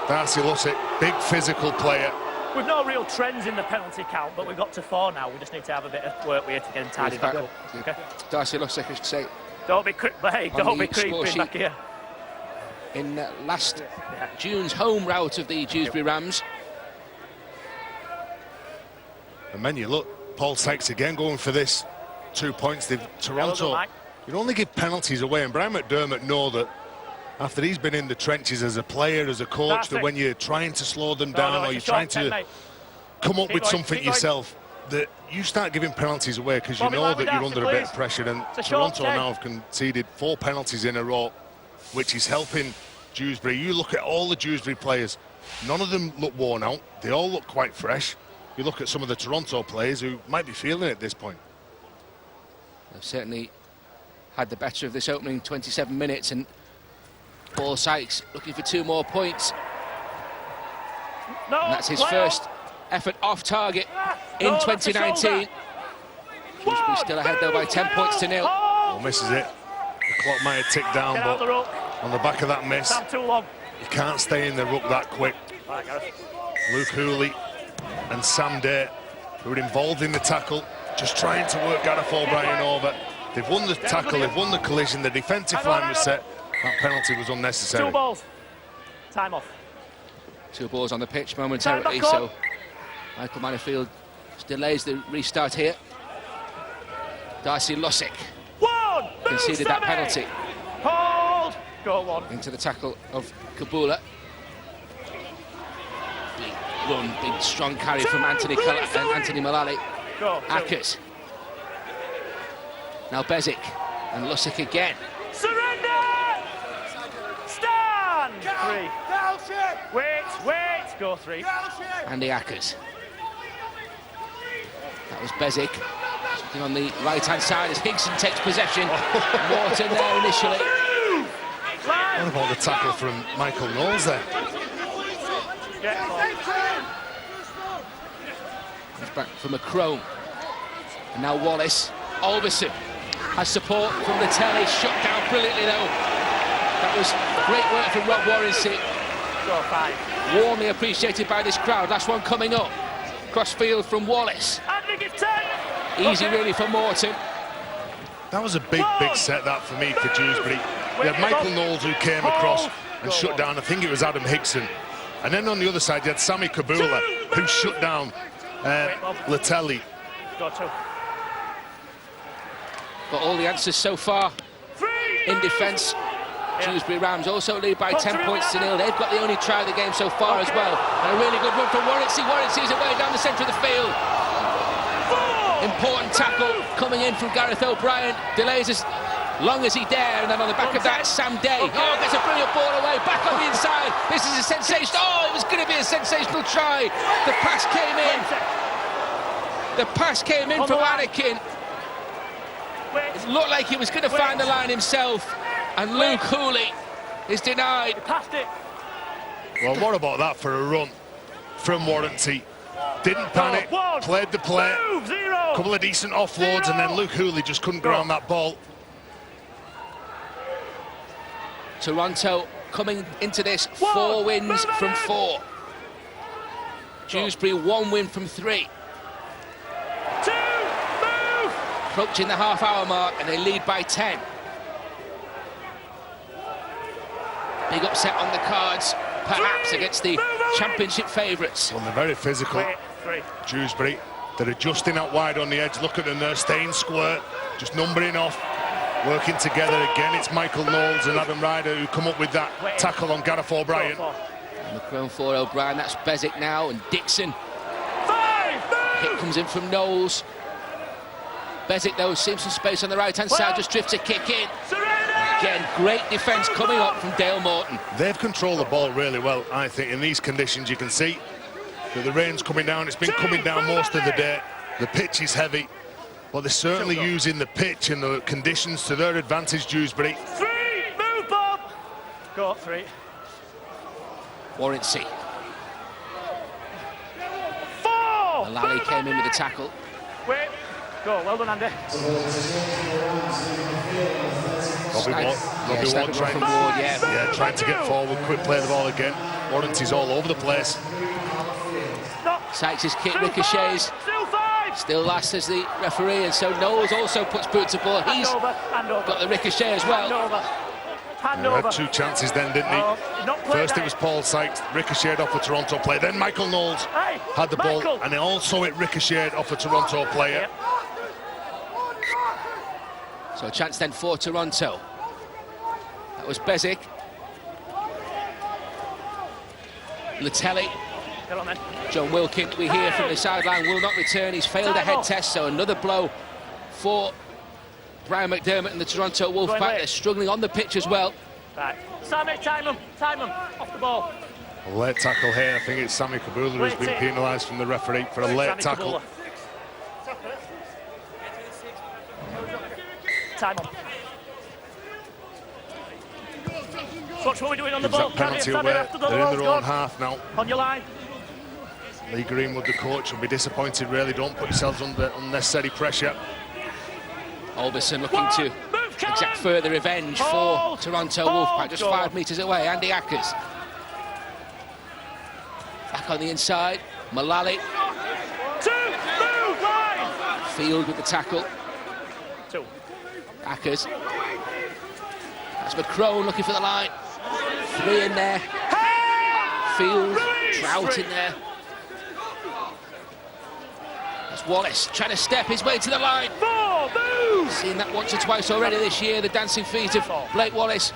Darcy Lussick, big physical player. We've no real trends in the penalty count, but we've got to 4 now. We just need to have a bit of work here to get him tidied back up. Okay? Darcy Lussick, I should say, Don't be creeping sheet. back here. in last June's home rout of the Dewsbury Rams. And then you look, Paul Sykes again going for this 2 points. Toronto, you only give penalties away, and Brian McDermott know that after he's been in the trenches as a player, as a coach, that when you're trying to slow them down or you're trying to come up with something yourself, that you start giving penalties away because you know that you're under a bit of pressure. And Toronto now have conceded 4 penalties in a row, which is helping Dewsbury. You look at all the Dewsbury players, none of them look worn out. They all look quite fresh. You look at some of the Toronto players who might be feeling it at this point. They've certainly had the better of this opening 27 minutes, and Paul Sykes looking for 2 more points. No, and that's his first effort off target in 2019. Dewsbury still ahead though by 10 points to 0. Well, misses it. The clock might have ticked down, but on the back of that miss, you can't stay in the ruck that quick. Luke Hooley and Sam Day, who were involved in the tackle, just trying to work Gareth O'Brien over. They've won the tackle, they've won the collision, the defensive line was set. That penalty was unnecessary. 2 balls. Time off. 2 balls on the pitch momentarily, so Michael Manifield delays the restart here. Darcy Lussick conceded that penalty. Hold. Go on. Into the tackle of Kabula. Big run, big strong carry from Anthony Mullally. Ackers. Now Bezic and Lussick again. Surrender! Stand! 3. Wait. Go 3. Andy Ackers. That was Bezic. Sitting on the right-hand side as Higson takes possession. Morton there initially. What about the tackle from Michael Knowles there? Comes back from Macron. And now Wallace. Alberson has support from the telly. Shut down brilliantly though. That was great work from Rob Warrency. Go 5. Warmly appreciated by this crowd. Last one coming up. Crossfield from Wallace. Easy really for Morton. That was a big set that for me for Dewsbury. We had Michael Knowles who came across and shut down, I think it was Adam Higson. And then on the other side you had Sammy Kabula who shut down Latelli. Go 2. But all the answers so far in defence. Dewsbury Rams also lead by 10 points to 0. They've got the only try of the game so far as well. And a really good run from Warrency. Warrency's away down the centre of the field. Important tackle coming in from Gareth O'Brien. Delays as long as he dare. And then on the back of that, Sam Day. Oh, gets a brilliant ball away. Back on the inside. This is a sensational. Oh, it was going to be a sensational try. The pass came in. The pass came in from Anakin. It looked like he was going to find the line himself. And Luke Hooley is denied. Passed it. Well, what about that for a run from Warranty? Didn't panic, played the play. A couple of decent offloads, and then Luke Hooley just couldn't ground that ball. Toronto coming into this 4 wins from 4. Dewsbury 1 win from 3. 2, move! Approaching the half-hour mark, and they lead by 10. Big upset on the cards, perhaps against the championship favourites. Well, they're very physical. Dewsbury, they're adjusting out wide on the edge. Look at them there, staying square, just numbering off, working together again. It's Michael Knowles and Adam Ryder who come up with that tackle on Gareth O'Brien. McCrone for O'Brien, that's Bezic now, and Dixon. 5, Hit comes in from Knowles. Bezic, though, seems some space on the right-hand side, just drifts a kick in. Again, great defence coming up from Dale Morton. They've controlled the ball really well, I think. In these conditions, you can see that the rain's coming down. It's been coming down most of the day. The pitch is heavy, but they're certainly using the pitch and the conditions to their advantage, Dewsbury. 3, move, Bob! Go, 3. Warrancy. 4! Lally came in with the tackle. Wait. Go, well done, Andy. Robbie Ward trying to get forward, quick play the ball again. Warranty's all over the place. Sykes' kick ricochets. Still last as the referee, and so Knowles also puts boot to ball. He's got the ricochet as well. He had 2 chances then, didn't he? First it was Paul Sykes, ricocheted off a Toronto player. Then Michael Knowles had the ball, and also it ricocheted off a Toronto player. So a chance then for Toronto. That was Bezic. Latelli. John Wilkin, we hear from the sideline, will not return. He's failed a head test, so another blow for Brian McDermott and the Toronto Wolfpack. They're struggling on the pitch as well. Right. Sammy, time him, off the ball. A late tackle here. I think it's Sammy Kabula who's been penalised from the referee for a late tackle. Time on. Watch what we're doing on the Gives ball. that penalty away. They're in their own half now. On your line. Lee Greenwood, the coach, will be disappointed, really. Don't put yourselves under unnecessary pressure. Alberson looking to exact further revenge for Toronto Wolfpack, just 5 metres away. Andy Ackers. Back on the inside. Mullally. 2, move, line! Field with the tackle. 2. Ackers. That's McCrone looking for the line. 3 in there. Field, Trout in there. That's Wallace trying to step his way to the line. 4, move! Seen that once or twice already this year, the dancing feet of Blake Wallace.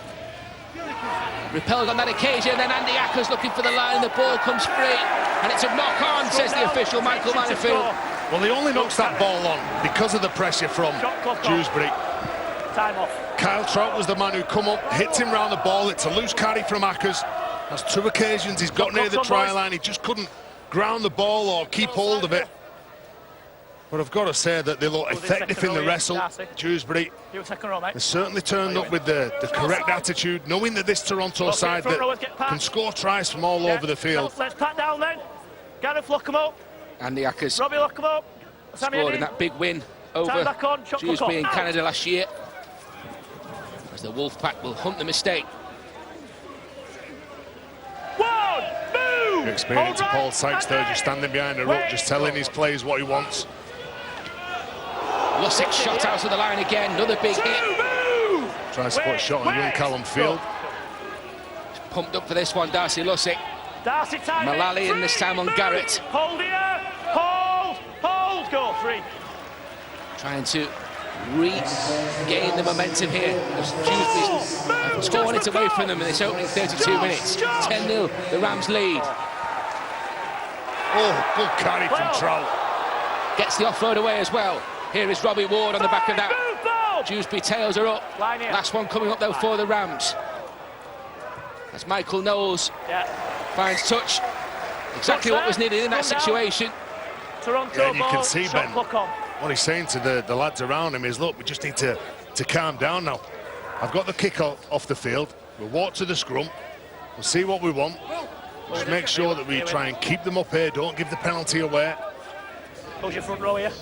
Repelled on that occasion, then Andy Ackers looking for the line, the ball comes free, and it's a knock-on, says the official, Michael Manifield. Well, he only knocks that ball on because of the pressure from Dewsbury. Time off. Kyle Trout was the man who come up, hits him round the ball. It's a loose carry from Ackers. That's 2 occasions he's got near the try line. He just couldn't ground the ball or keep hold of it. But I've got to say that they look effective in the wrestle. Dewsbury has certainly turned up with the correct attitude, knowing that this Toronto side that can score tries from all over the field. Let's pat down then. Gareth, lock him up. Andy Ackers Robbie, lock him up. scored in that big win over Dewsbury in Canada last year. As the Wolfpack will hunt the mistake. 1, move! Experience of Paul Sykes there, just standing behind the ruck, just telling his players what he wants. Lussick shot out of the line again, another big hit. Tries to put a shot on young Callum Field. Pumped up for this one, Darcy Lussick. Darcy time. Mullally in this time on Garrett. Hold here, hold, go, 3. Trying to regain the momentum here. Dewsbury's torn it away from them in this opening 32 minutes. 10-0, the Rams lead. Oh, good carry from Trout. Gets the offload away as well. Here is Robbie Ward on the back of that. Dewsbury tails are up. Last one coming up though for the Rams. That's Michael Knowles. Finds touch. Exactly what was needed in that situation. Toronto you can see, Ben, what he's saying to the lads around him is, look, we just need to calm down now. I've got the kick off the field. We'll walk to the scrum. We'll see what we want. Just make sure that we try and keep them up here. Don't give the penalty away. Who's your front row here?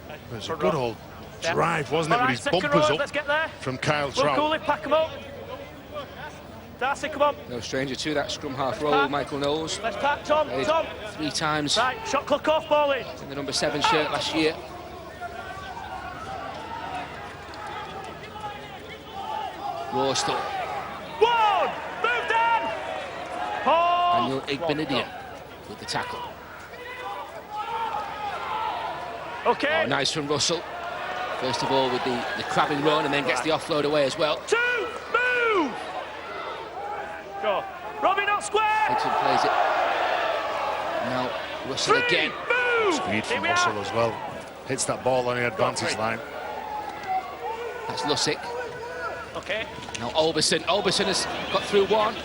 It was a good old drive, wasn't it, with his bumpers up from Kyle Trout. Cooley, pack him up. Darcy, come on. No stranger to that scrum half roll, Michael Knowles. Let's pack, Tom. 3 times. Right, shot clock off, Bowling. In the number 7 shirt last year. Rorstal. 1, move down. Daniel Igbenidia with the tackle. Okay. Oh, nice from Russell. First of all with the crabbing run, and then gets the offload away as well. 2, move. Go. Robbie, not Square! Hickson plays it. Now Russell again. Speed from Russell as well. Hits that ball on the advantage line. That's Lussick. Okay. Now Olberson has got through one.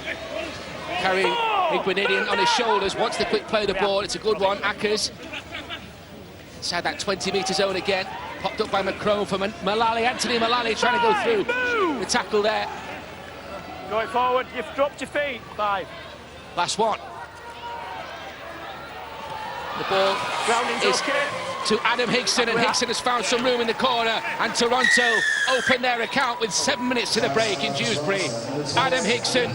Carrying Igbinedian on his shoulders. Wants the quick play of the ball. It's a good one. Akers. Inside that 20-metre zone again. Popped up by McCrone for Mullally. Anthony Mullally trying to go through the tackle there. Going forward, you've dropped your feet. 5. Last one. The ball is to Adam Hickson, and Hickson has found some room in the corner, and Toronto open their account with 7 minutes to the break in Dewsbury. Adam Hickson,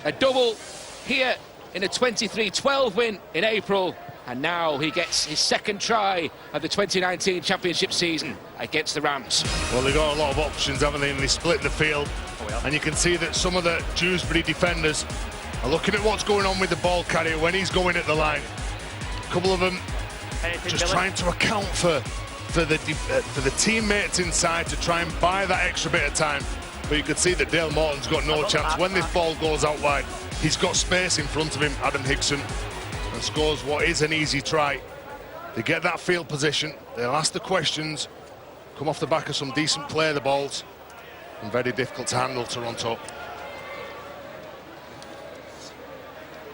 a double here in a 23-12 win in April, and now he gets his second try of the 2019 championship season against the Rams. Well, they've got a lot of options, haven't they, and they split the field. And you can see that some of the Dewsbury defenders are looking at what's going on with the ball carrier when he's going at the line. A couple of them just trying to account for the teammates inside to try and buy that extra bit of time. But you could see that Dale Morton's got no chance. When this ball goes out wide, he's got space in front of him, Adam Hickson, and scores what is an easy try. They get that field position, they'll ask the questions, come off the back of some decent play of the balls, and very difficult to handle, Toronto.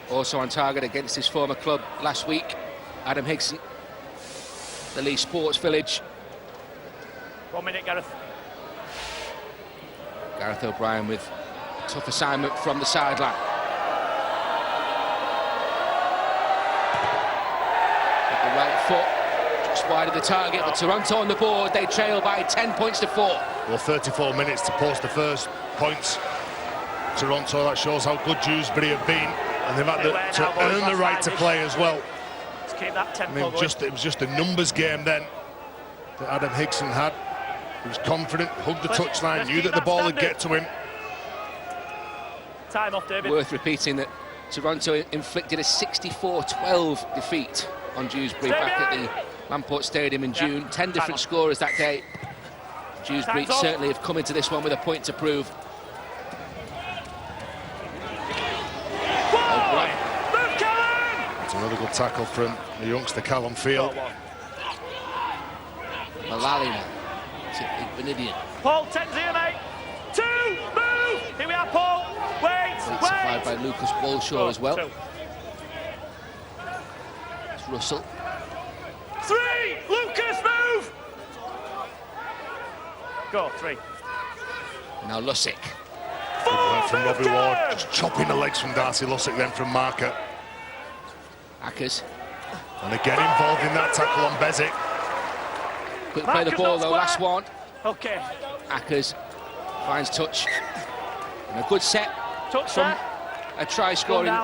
Also on target against his former club last week, Adam Hickson, the Lee Sports Village. 1 minute, Gareth. Gareth O'Brien with a tough assignment from the sideline. With the right foot, just wide of the target, but Toronto on the board, they trail by 10 points to 4. Well, 34 minutes to post the first points. Toronto, that shows how good Dewsbury have been, and they've had to earn the right to play as well. Let's keep that tempo I mean, it was just a numbers game then that Adam Hickson had. He was confident, hugged the touchline, knew that the ball would get to him. Time off, David. Worth repeating that Toronto inflicted a 64-12 defeat on Dewsbury back at the Lamport Stadium in June. 10 different scorers that day. Dewsbury certainly have come into this one with a point to prove. It's another good tackle from the youngster Callum Field. Mullally now to Igbinedian. Paul, 10's here, mate. 2, move! Here we are, Paul. Wait. Supplied by Lucas Walshaw as well. 2. It's Russell. 3, Lucas, move! Go, 3. Now Lussick. Good one from Robbie Ward, just chopping the legs from Darcy Lussick then from Marker. Akers. And again involved in that tackle on Bezic. Quick play the ball though, last one. Okay. Akers finds touch. And a good set from a try-scoring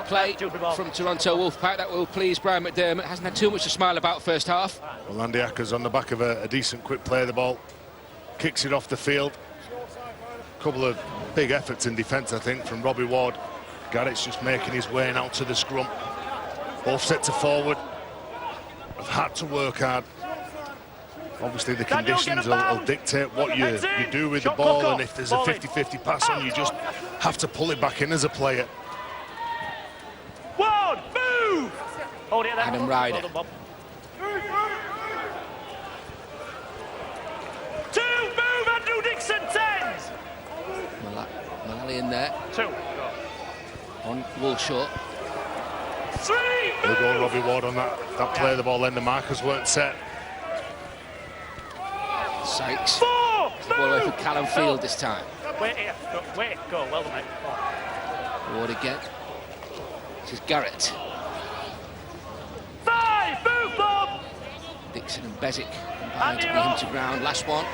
play from Toronto Wolfpack. That will please Brian McDermott. Hasn't had too much to smile about first half. Well, Andy Akers on the back of a decent quick play of the ball. Kicks it off the field. A couple of big efforts in defence, I think, from Robbie Ward. Garrett's just making his way now to the scrum. Both set to forward. Have had to work hard. Obviously, the conditions will dictate what you do with the ball, and if there's a 50-50 pass on, you just have to pull it back in as a player. Ward, move! Hold it then. Adam Ryder. Well done, Bob. 2, move, Andrew Dixon, 10s! Mullally in there. 2. On Walshaw. 3, We'll go Robbie Ward on that play of the ball, then the markers weren't set. Sykes. 4, The ball away from Callum Field this time. Wait here. Go. Well done, mate. Ward again. This is Garrett. 5, move, Bob! Dixon and Bezic combined to bring him to ground. Last one.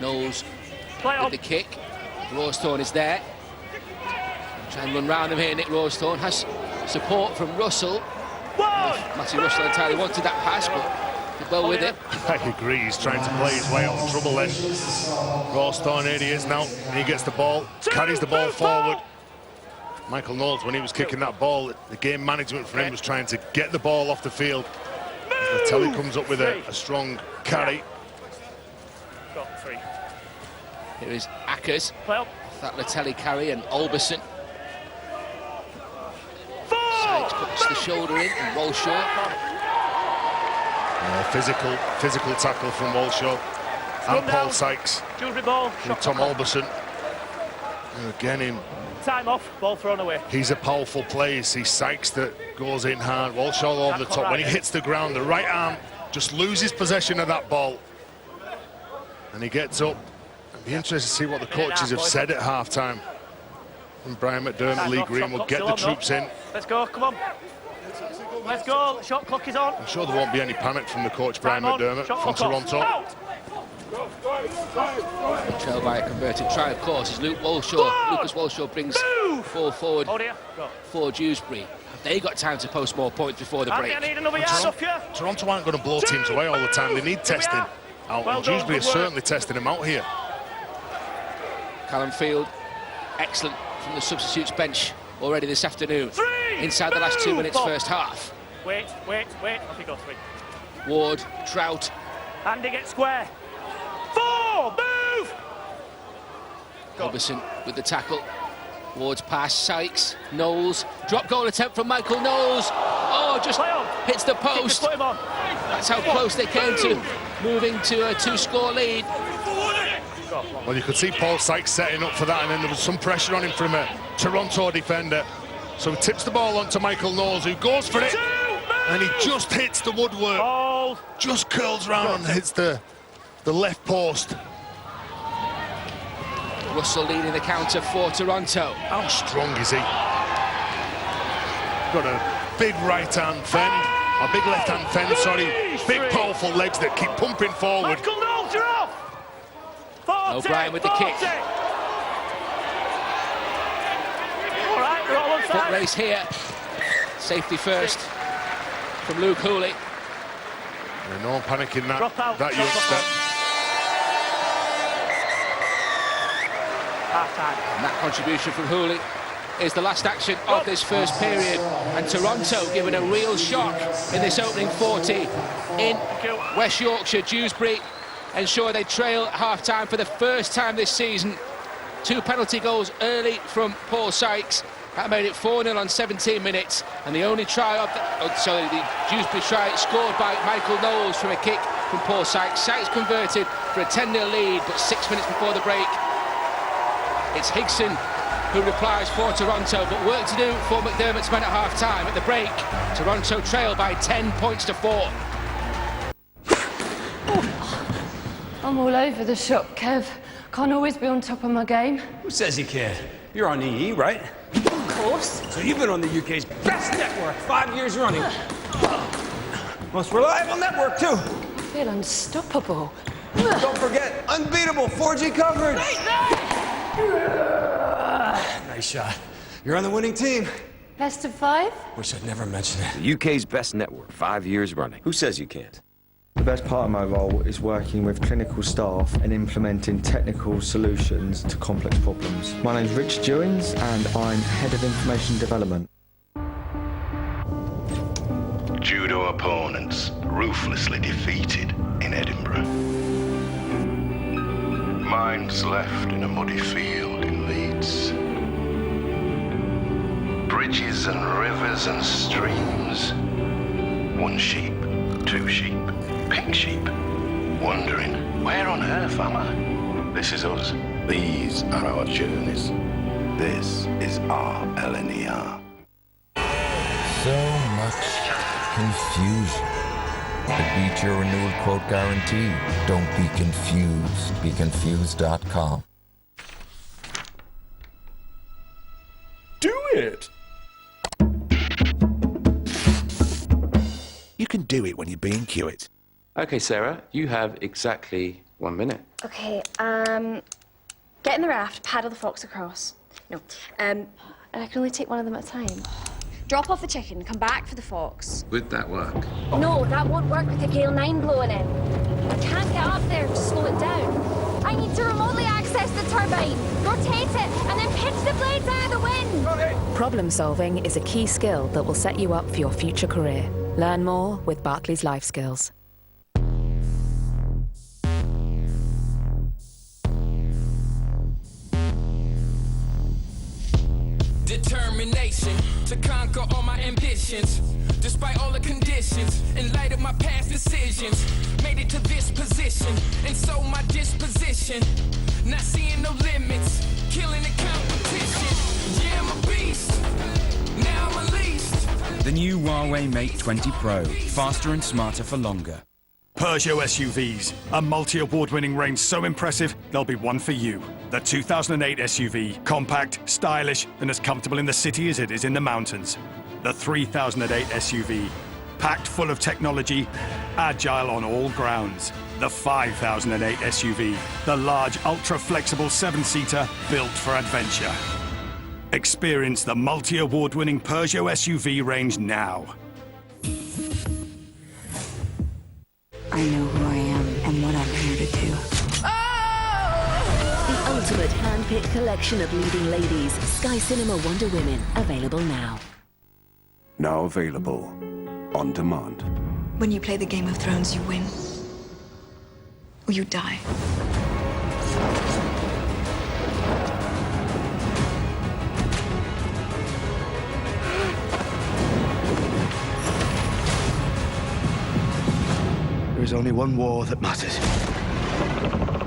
Knowles with the kick. Rawsthorne is there. Try and run round them here. Nick Rawsthorne has support from Russell. Matthew Russell entirely wanted that pass, but did well with it. I agree, he's trying to play his way out of trouble then. Rawsthorne, here he is now. He gets the ball, carries the ball forward. Michael Knowles, when he was kicking that ball, the game management for him was trying to get the ball off the field. Latelli comes up with a strong carry. Got 3. Here is Akers. Well, That Latelli carry, and Olberson Sykes puts the shoulder in, and Walshaw. Physical tackle from Walshaw and Paul Sykes. Dewsbury ball. And Tom Alberson. And again, Time off, ball thrown away. he's a powerful player. See Sykes that goes in hard. Walshaw over the top. Right, when he hits the ground, the right arm just loses possession of that ball. And he gets up. It'd be interesting to see what the coaches have said at half-time. And Brian McDermott, Lee Green will get the troops in. Let's go, come on. Let's go, shot clock is on. I'm sure there won't be any panic from the coach, Brian McDermott, from Toronto. Trail by a converted try, of course, is Lucas Walshaw brings ball forward for Dewsbury. Have they got time to post more points before the break? Toronto aren't going to blow teams away all the time. They need testing out, and Dewsbury is certainly testing them out here. Callum Field, excellent from the substitutes bench already this afternoon. Inside the last 2 minutes, first half. Wait, off you go, 3. Ward, Trout. Andy gets square. 4, move! Alberson with the tackle. Ward's pass, Sykes, Knowles. Drop goal attempt from Michael Knowles. Oh, just hits the post. That's how close they came to moving to a 2-score lead. Well, you could see Paul Sykes setting up for that, and then there was some pressure on him from a Toronto defender. So he tips the ball onto Michael Knowles, who goes for it, and he just hits the woodwork. Just curls round and hits the left post. Russell leading the counter for Toronto. How strong is he? Got a big right-hand fend, a big left-hand fend, sorry. Big powerful legs that keep pumping forward. Michael Knowles, you're off! O'Brien with the kick. All right, we're all on Foot side. race here. Safety first from Luke Hooley. No panic in that youngster. And that contribution from Hooley is the last action of this first period. And Toronto given a real shock in this opening 40 in West Yorkshire. Dewsbury ensure they trail at half-time for the first time this season. 2 penalty goals early from Paul Sykes. That made it 4-0 on 17 minutes. And the only try of the Dewsbury try scored by Michael Knowles from a kick from Paul Sykes. Sykes converted for a 10-0 lead, but 6 minutes before the break, it's Higson who replies for Toronto, but work to do for McDermott's men at half-time. At the break, Toronto trail by 10 points to 4. I'm all over the shop, Kev. Can't always be on top of my game. Who says you can't? You're on EE, right? Of course. So you've been on the UK's best network 5 years running. Most reliable network, too. I feel unstoppable. Don't forget, unbeatable 4G coverage. Nice shot. You're on the winning team. Best of 5? Wish I'd never mentioned it. The UK's best network, 5 years running. Who says you can't? The best part of my role is working with clinical staff and implementing technical solutions to complex problems. My name's Rich Dewins and I'm Head of Information Development. Judo opponents ruthlessly defeated in Edinburgh. Minds left in a muddy field in Leeds. Bridges and rivers and streams. 1 sheep, 2 sheep. Pink sheep, wondering, where on earth am I? This is us. These are our journeys. This is our LNER. So much confusion. But beat your renewal quote guarantee. Don't be confused. BeConfused.com. Do it! You can do it when you're being Kiewit. Okay, Sarah, you have exactly 1 minute. Okay, get in the raft, paddle the fox across. No, I can only take one of them at a time. Drop off the chicken, come back for the fox. Would that work? No, that won't work with the gale 9 blowing in. I can't get up there to slow it down. I need to remotely access the turbine, rotate it, and then pitch the blades out of the wind. Problem solving is a key skill that will set you up for your future career. Learn more with Barclays Life Skills. Determination to conquer all my ambitions. ambitions. Despite all the conditions, in light of my past decisions, made it to this position, and so my disposition, not seeing no limits, killing the competition. Yeah, I'm a beast, now I'm unleashed. The new Huawei Mate 20 Pro, faster and smarter for longer. Peugeot SUVs, a multi-award-winning range so impressive, there'll be one for you. The 2008 SUV, compact, stylish, and as comfortable in the city as it is in the mountains. The 3008 SUV, packed full of technology, agile on all grounds. The 5008 SUV, the large, ultra-flexible 7-seater built for adventure. Experience the multi-award-winning Peugeot SUV range now. I know who I am and what I'm here to do. The ultimate hand-picked collection of leading ladies. Sky Cinema Wonder Women. Available now. Now available on demand. When you play the Game of Thrones, you win. Or you die. There is only one war that matters.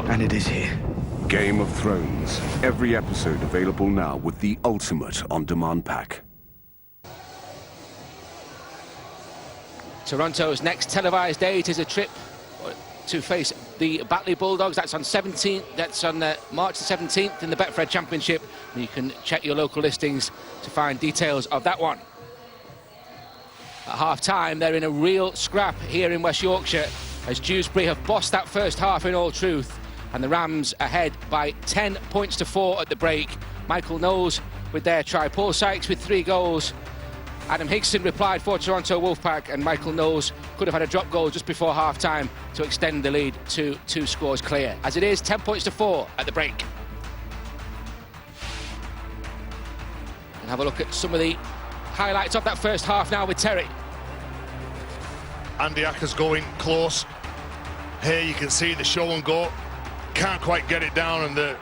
And it is here. Game of Thrones. Every episode available now with the ultimate on-demand pack. Toronto's next televised date is a trip to face the Batley Bulldogs. That's on March the 17th in the Betfred Championship. And you can check your local listings to find details of that one. At half-time, they're in a real scrap here in West Yorkshire as Dewsbury have bossed that first half in all truth, and the Rams ahead by 10 points to 4 at the break. Michael Knowles with their try. Paul Sykes with 3 goals. Adam Higson replied for Toronto Wolfpack, and Michael Knowles could have had a drop goal just before half-time to extend the lead to 2 scores clear. As it is, 10 points to 4 at the break. And have a look at some of the highlights of that first half now with Terry. Andy Acker's going close. Here you can see the show and go. Can't quite get it down, and the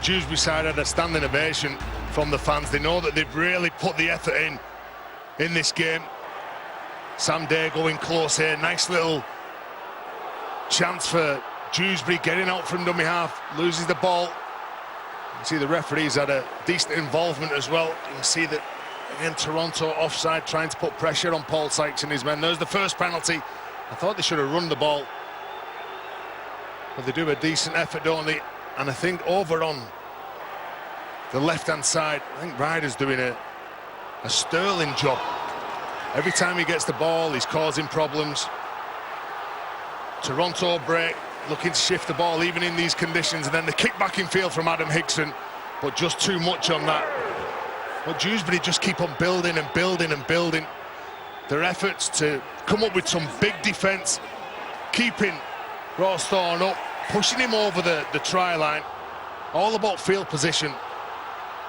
Dewsbury side had a standing ovation from the fans. They know that they've really put the effort in this game. Sam Day going close here. Nice little chance for Dewsbury getting out from dummy half. Loses the ball. You can see the referees had a decent involvement as well. You can see that, again, Toronto offside, trying to put pressure on Paul Sykes and his men. There's the first penalty. I thought they should have run the ball. But they do a decent effort, don't they? And I think over on the left-hand side, I think Ryder's doing a sterling job. Every time he gets the ball, he's causing problems. Toronto break, looking to shift the ball even in these conditions, and then the kick back in field from Adam Higson, but just too much on that. But Dewsbury just keep on building and building and building. Their efforts to come up with some big defence, keeping Rawsthorne up, pushing him over the try line. All about field position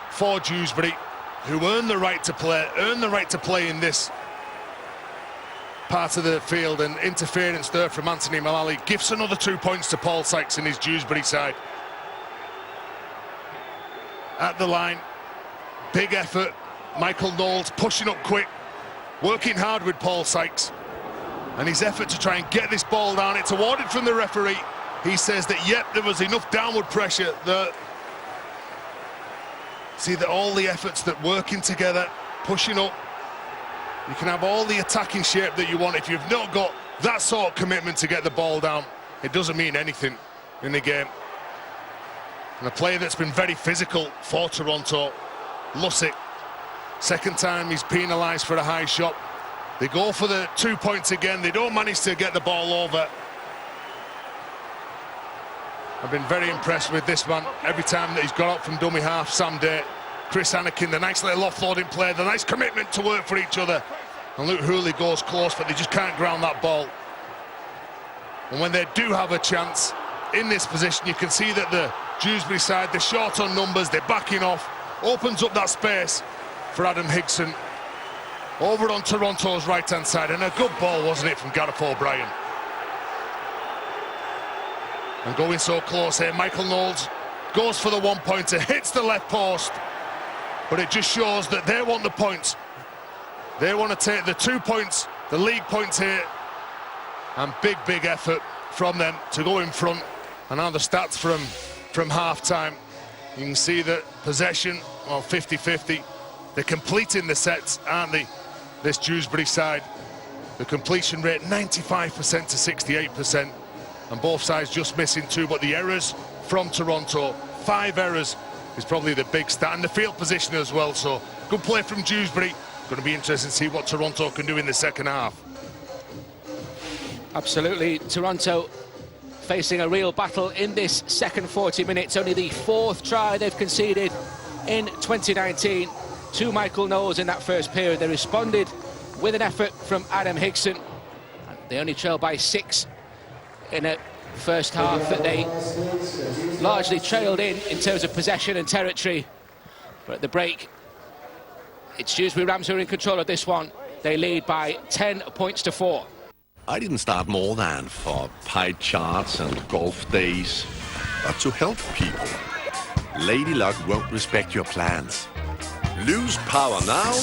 for Dewsbury, who earned the right to play in this part of the field, and interference there from Anthony Mullally gives another 2 points to Paul Sykes and his Dewsbury side. At the line, big effort. Michael Knowles pushing up quick, working hard with Paul Sykes, and his effort to try and get this ball down. It's awarded from the referee. He says that, yep, there was enough downward pressure there. See that all the efforts that working together, pushing up, you can have all the attacking shape that you want. If you've not got that sort of commitment to get the ball down, it doesn't mean anything in the game. And a player that's been very physical for Toronto, Lussick, second time he's penalised for a high shot. They go for the 2 points again. They don't manage to get the ball over. I've been very impressed with this man. Every time that he's got up from dummy half, Sam Day, Chris Anakin, the nice little offloading play, the nice commitment to work for each other. And Luke Hooley goes close, but they just can't ground that ball. And when they do have a chance in this position, you can see that the Dewsbury side, they're short on numbers, they're backing off, opens up that space for Adam Higson. Over on Toronto's right-hand side, and a good ball, wasn't it, from Gareth O'Brien. And going so close here, Michael Knowles goes for the one-pointer, hits the left post, but it just shows that they want the points. They want to take the 2 points, the league points here, and big effort from them to go in front. And now the stats from half-time. You can see that possession, well, 50-50. They're completing the sets, aren't they, this Dewsbury side? The completion rate, 95% to 68%. And both sides just missing 2, but the errors from Toronto, 5 errors is probably the big stat. And the field position as well, so good play from Dewsbury. Going to be interesting to see what Toronto can do in the second half. Absolutely, Toronto facing a real battle in this second 40 minutes. Only the 4th try they've conceded in 2019 to Michael Knowles in that first period. They responded with an effort from Adam Hickson. They only trailed by 6 in a first half that they largely trailed in terms of possession and territory. But at the break, it's Dewsbury Rams who are in control of this one. They lead by 10 points to 4. I didn't start more than for pie charts and golf days, but to help people. Lady Luck won't respect your plans. Lose power now,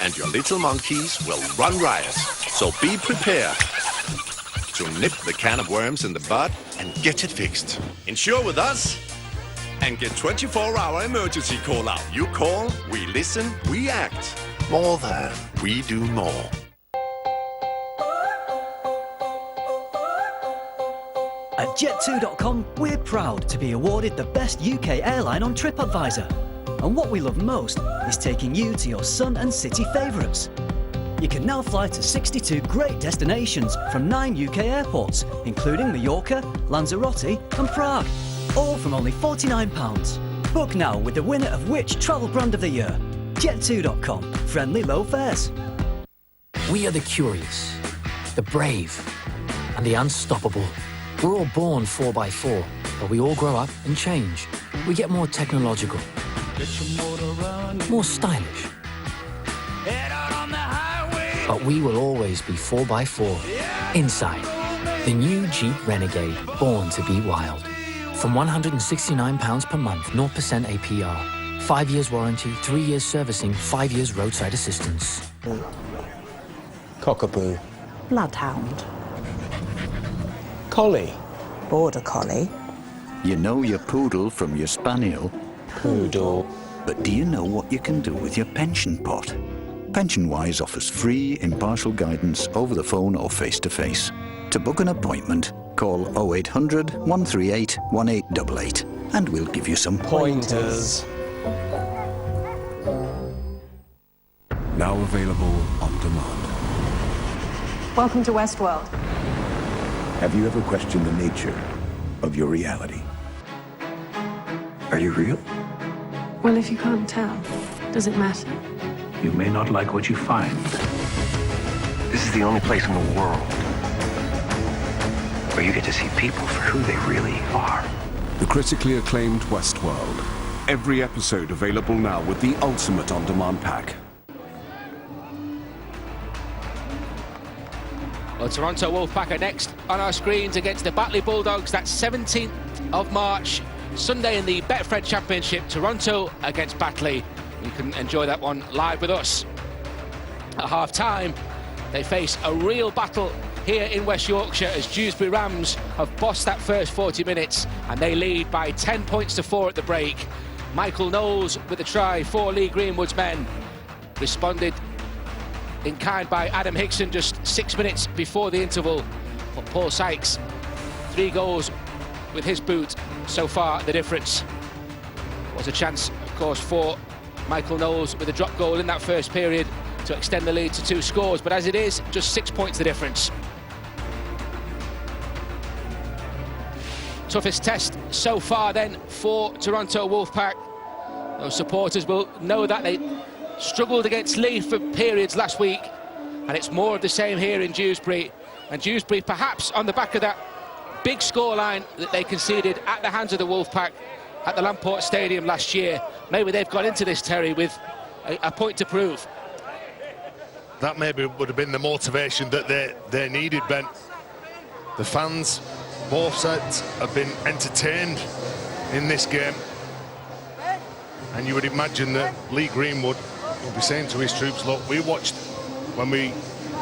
and your little monkeys will run riot. So be prepared to nip the can of worms in the bud and get it fixed. Insure with us and get 24-hour emergency call out. You call, we listen, we act. More than we do more. At Jet2.com, we're proud to be awarded the best UK airline on TripAdvisor. And what we love most is taking you to your sun and city favourites. You can now fly to 62 great destinations from 9 UK airports, including Mallorca, Lanzarote and Prague, all from only £49. Book now with the winner of which travel brand of the year. Jet2.com, friendly low fares. We are the curious, the brave and the unstoppable. We're all born 4x4, but we all grow up and change. We get more technological, more stylish. But we will always be 4x4. Inside, the new Jeep Renegade, born to be wild. From £169 per month, 0% APR. 5 years warranty, 3 years servicing, 5 years roadside assistance. Cockapoo. Bloodhound. Collie. Border collie. You know your poodle from your spaniel. Poodle. But do you know what you can do with your pension pot? PensionWise offers free, impartial guidance over the phone or face-to-face. To book an appointment, call 0800 138 1888 and we'll give you some pointers. Now available on demand. Welcome to Westworld. Have you ever questioned the nature of your reality? Are you real? Well, if you can't tell, does it matter? You may not like what you find. This is the only place in the world where you get to see people for who they really are. The critically acclaimed Westworld. Every episode available now with the ultimate on-demand pack. Well, Toronto Wolfpack are next on our screens against the Batley Bulldogs. That's 17th of March, Sunday in the Betfred Championship. Toronto against Batley. You can enjoy that one live with us. At half-time, they face a real battle here in West Yorkshire as Dewsbury Rams have bossed that first 40 minutes and they lead by 10 points to 4 at the break. Michael Knowles with a try for Lee Greenwood's men. Responded in kind by Adam Hickson just 6 minutes before the interval. But Paul Sykes, 3 goals with his boot so far, the difference. Was a chance, of course, for Michael Knowles with a drop goal in that first period to extend the lead to 2 scores, but as it is, just 6 points the difference. Toughest test so far then for Toronto Wolfpack. Those supporters will know that they struggled against Leith for periods last week, and it's more of the same here in Dewsbury. And Dewsbury, perhaps on the back of that big scoreline that they conceded at the hands of the Wolfpack at the Lamport Stadium last year, maybe they've got into this, Terry, with a point to prove. That maybe would have been the motivation that they needed, Ben. The fans, both sides, have been entertained in this game. And you would imagine that Lee Greenwood will be saying to his troops, look, we watched when we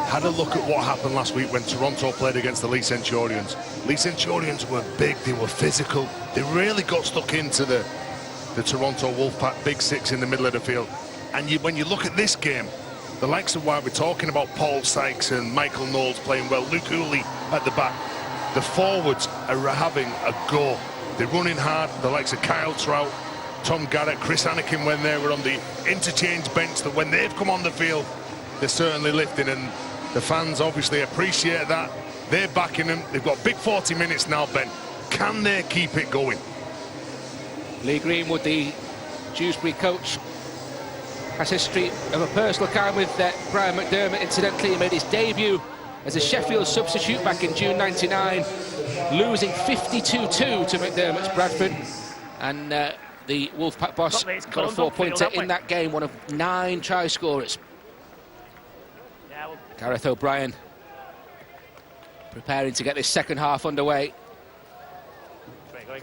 had a look at what happened last week when Toronto played against the Lee Centurions. Lee Centurions were big, they were physical, they really got stuck into the Toronto Wolfpack big six in the middle of the field. And when you look at this game, the likes of why we're talking about Paul Sykes and Michael Knowles playing well, Luke Hooley at the back, the forwards are having a go. They're running hard, the likes of Kyle Trout, Tom Garrett, Chris Anakin when they were on the interchange bench, that when they've come on the field, they're certainly lifting, and the fans obviously appreciate that. They're backing them. They've got big 40 minutes now, Ben. Can they keep it going? Lee Greenwood, the Dewsbury coach, has history of a personal account with Brian McDermott. Incidentally, he made his debut as a Sheffield substitute back in June '99, losing 52-2 to McDermott's Bradford. And the Wolfpack boss got a 4-pointer in that game, one of 9 try scorers. Gareth O'Brien preparing to get this second half underway.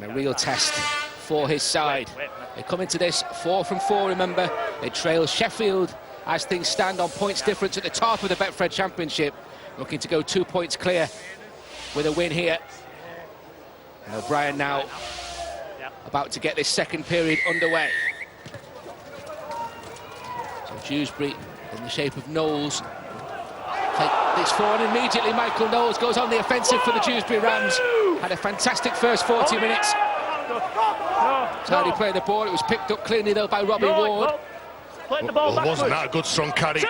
And a real test for his side. They come into this 4 from 4, remember. They trail Sheffield as things stand on points difference at the top of the Betfred Championship. Looking to go 2 points clear with a win here. And O'Brien now about to get this second period underway. So Dewsbury in the shape of Knowles. Take this forward immediately. Michael Knowles goes on the offensive for the Dewsbury Rams. Had a fantastic first 40 minutes. That's how he played the ball. It was picked up cleanly though by Robbie Ward. Well, wasn't that a good strong carry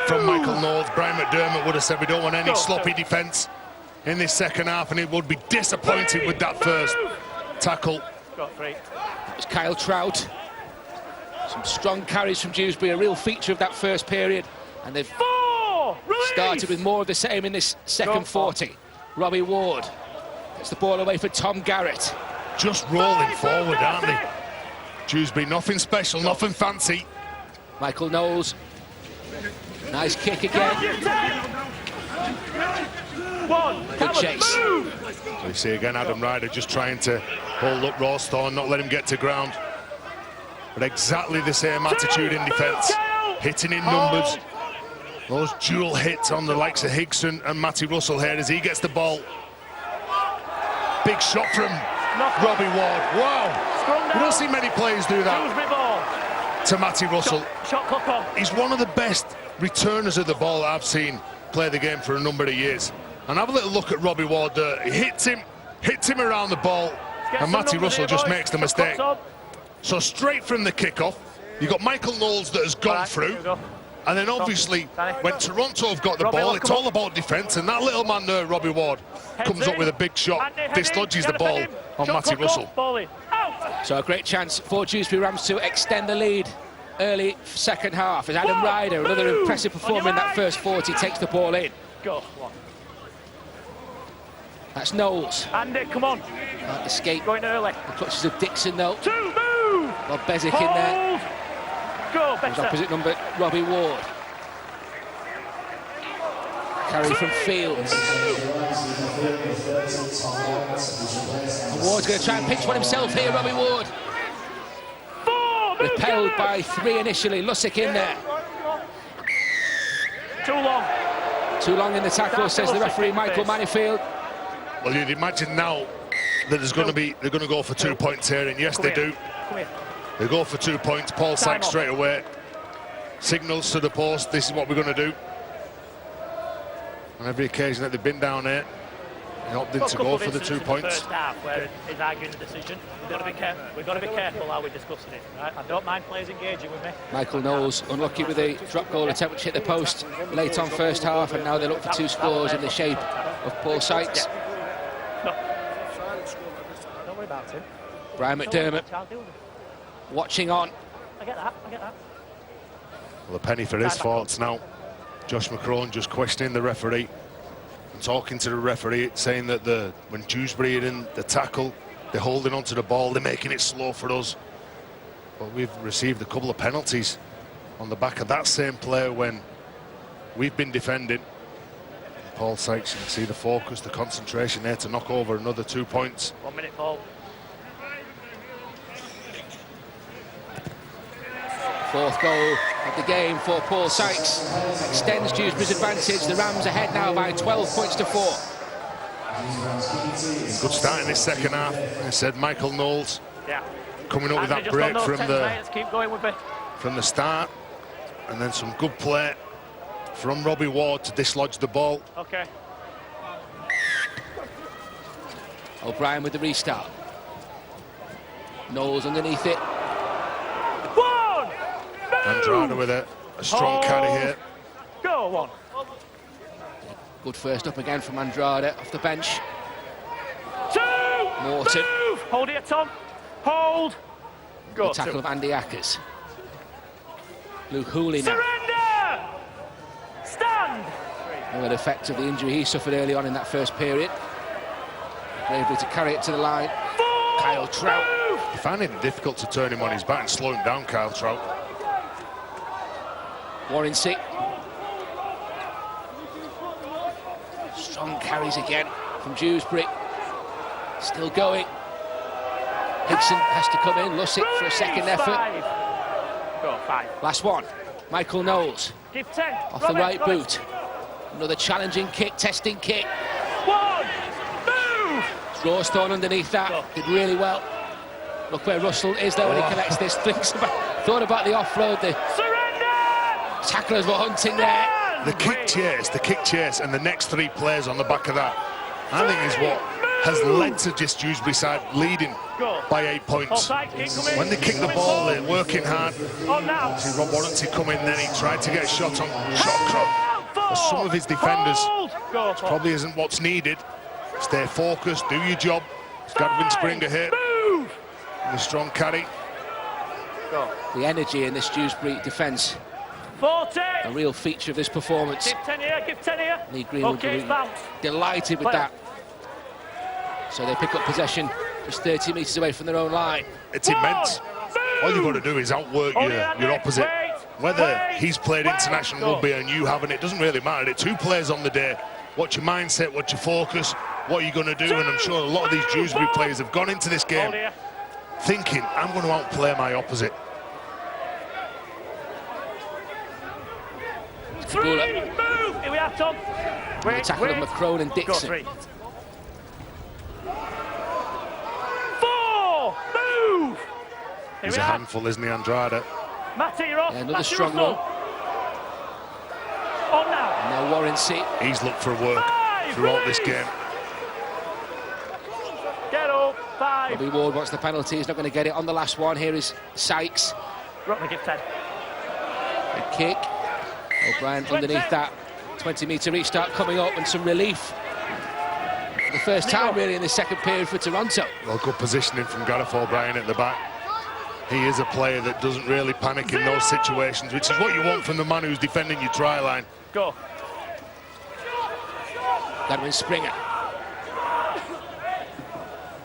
from Michael Knowles? Brian McDermott would have said we don't want any sloppy defence in this second half, and he would be disappointed with that first tackle. It was Kyle Trout. Some strong carries from Dewsbury, a real feature of that first period, and they've started with more of the same in this second 40. Robbie Ward gets the ball away for Tom Garrett. Just rolling forward, aren't they? Dewsbury, nothing special, nothing fancy. Michael Knowles, nice kick again. Good chase. So you see again Adam Ryder just trying to hold up Rawstorn, not let him get to ground. But exactly the same attitude in defence, hitting in numbers. Those dual hits on the likes of Higson and Matty Russell here as he gets the ball. Big shot from Robbie Ward. Wow, we don't see many players do that to Matty Russell. He's one of the best returners of the ball that I've seen play the game for a number of years. And have a little look at Robbie Ward there. He hits him around the ball, and Matty Russell just makes the mistake. So straight from the kickoff, you've got Michael Knowles that has gone through. And then obviously, when Toronto have got the ball, it's all about defence, and that little man there, Robbie Ward, comes up with a big shot, dislodges the ball on Matty Russell. So a great chance for Dewsbury Rams to extend the lead early second half, as Adam Ryder, another impressive performer in that first 40, takes the ball in. That's Knowles. Andy, come on. Can't escape going early. The clutches of Dixon, though. Move! Bob Bezic in there. Go, better. Opposite number, Robbie Ward. Carry from Fields. And Ward's going to try and pinch one himself here, Robbie Ward. Repelled by 3 initially. Lussick in there. Too long. Too long in the tackle, says the referee, Michael Manifield. Well, you'd imagine now that they're going to go for 2 points here, and yes, they do. They go for 2 points. Paul Sykes straight away signals to the post, this is what we're going to do. On every occasion that they've been down here, they opted to go for the 2 points. First half where he's arguing the decision. We've got to be careful how we're discussing it. Right? I don't mind players engaging with me. Michael Knowles unlucky with a drop goal attempt which hit the post late on first half, and now they look for 2 scores in the shape of Paul Sykes. No. Don't worry about him. Brian McDermott watching on. I get that. Well, a penny for his faults now. Josh McCrone just questioning the referee and talking to the referee, saying that when Dewsbury are in the tackle, they're holding onto the ball, they're making it slow for us. But we've received a couple of penalties on the back of that same player when we've been defending. Paul Sykes, you can see the focus, the concentration there to knock over another 2 points. 1 minute, Paul. Fourth goal of the game for Paul Sykes. Extends Dewsbury's advantage. The Rams ahead now by 12 points to 4. Good start in this second half. I said Michael Knowles coming up with that break from the start, and then some good play from Robbie Ward to dislodge the ball. Okay. O'Brien with the restart. Knowles underneath it. Andrada with a strong carry here. Go on. Good first up again from Andrada off the bench. Morton. Move. Hold it, Tom. Hold. Go. The tackle of Andy Ackers. Luke Hooley now. Surrender. Stand. An effect of the injury he suffered early on in that first period. Able to carry it to the line. Kyle Trout. He found it difficult to turn him on his back and slow him down, Kyle Trout. Warren-C. Strong carries again from Dewsbury. Still going. Higson has to come in. Lussick for a second effort. Go, 5. Last one. Michael Knowles. Give 10. Off the right boot. Another challenging kick, testing kick. 1. Move. Rawstorn underneath that. Did really well. Look where Russell is there when he connects this. Thought about the offload. The tacklers were hunting there. The kick chase, and the next 3 players on the back of that, I think is what has led to just Dewsbury side leading by 8 points. When they kick the ball, they're working hard. See Rob Warren-C come in, then he tried to get a shot on shot clock. But some of his defenders, probably isn't what's needed. Stay focused, do your job. Gadwin Springer here. And a strong carry. The energy in this Dewsbury defence. 40. A real feature of this performance. Give 10 here, give 10 here. Lee Green will be delighted with that. So they pick up possession just 30 metres away from their own line. It's immense. All you've got to do is outwork your opposite. Whether he's played international rugby and you haven't, it doesn't really matter. It's 2 players on the day. What's your mindset, what's your focus, what are you going to do? And I'm sure a lot of these Dewsbury players have gone into this game thinking, I'm going to outplay my opposite. 3, move! Here we are, Tom. The tackle of McCrone and Dixon. 4, move! He's a handful, isn't he, Andrada? Matty, you're off. Another strong one. On now. And now Warren-C. He's looked for work throughout this game. Get up, 5. Robbie Ward wants the penalty. He's not going to get it on the last one. Here is Sykes. Rock, give 10. A kick. O'Brien underneath that. 20-metre restart coming up, and some relief. For the first time, really, in the second period for Toronto. Well, good positioning from Gareth O'Brien at the back. He is a player that doesn't really panic in those situations, which is what you want from the man who's defending your try line. Go. Gadwin Springer.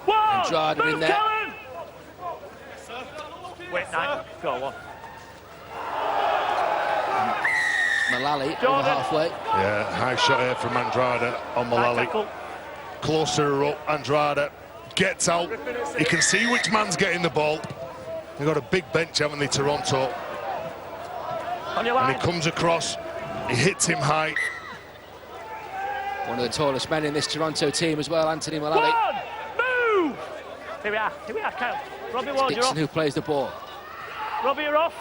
Andrada in there. Wait, 9. Go, 1. Mullally over halfway. Yeah, high shot here from Andrada on Mullally. Closer up, Andrada gets out. You can see which man's getting the ball. They've got a big bench, haven't they, Toronto? On your line. And he comes across, he hits him high. One of the tallest men in this Toronto team as well, Anthony Mullally. 1, move! Here we are, Kyle. Robbie Ward, you're Dixon off. who plays the ball. Robbie, you're off.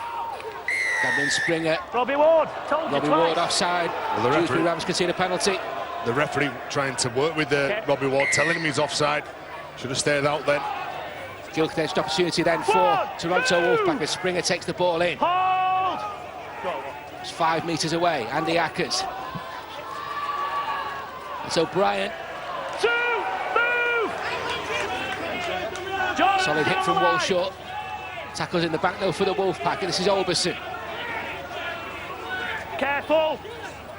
Gadwin Springer. Robbie Ward, told you Robbie twice. Ward offside. Well, the Dewsbury Rams concede a penalty. The referee trying to work with Robbie Ward, telling him he's offside. Should have stayed out then. Gilt-edged opportunity then for Toronto Wolfpackers. Springer takes the ball in. Hold! It's 5 metres away. Andy Ackers. It's O'Brien. 2, move! Solid hit from Walshaw. Tackles in the back though for the Wolfpack, and this is Olberson. Careful!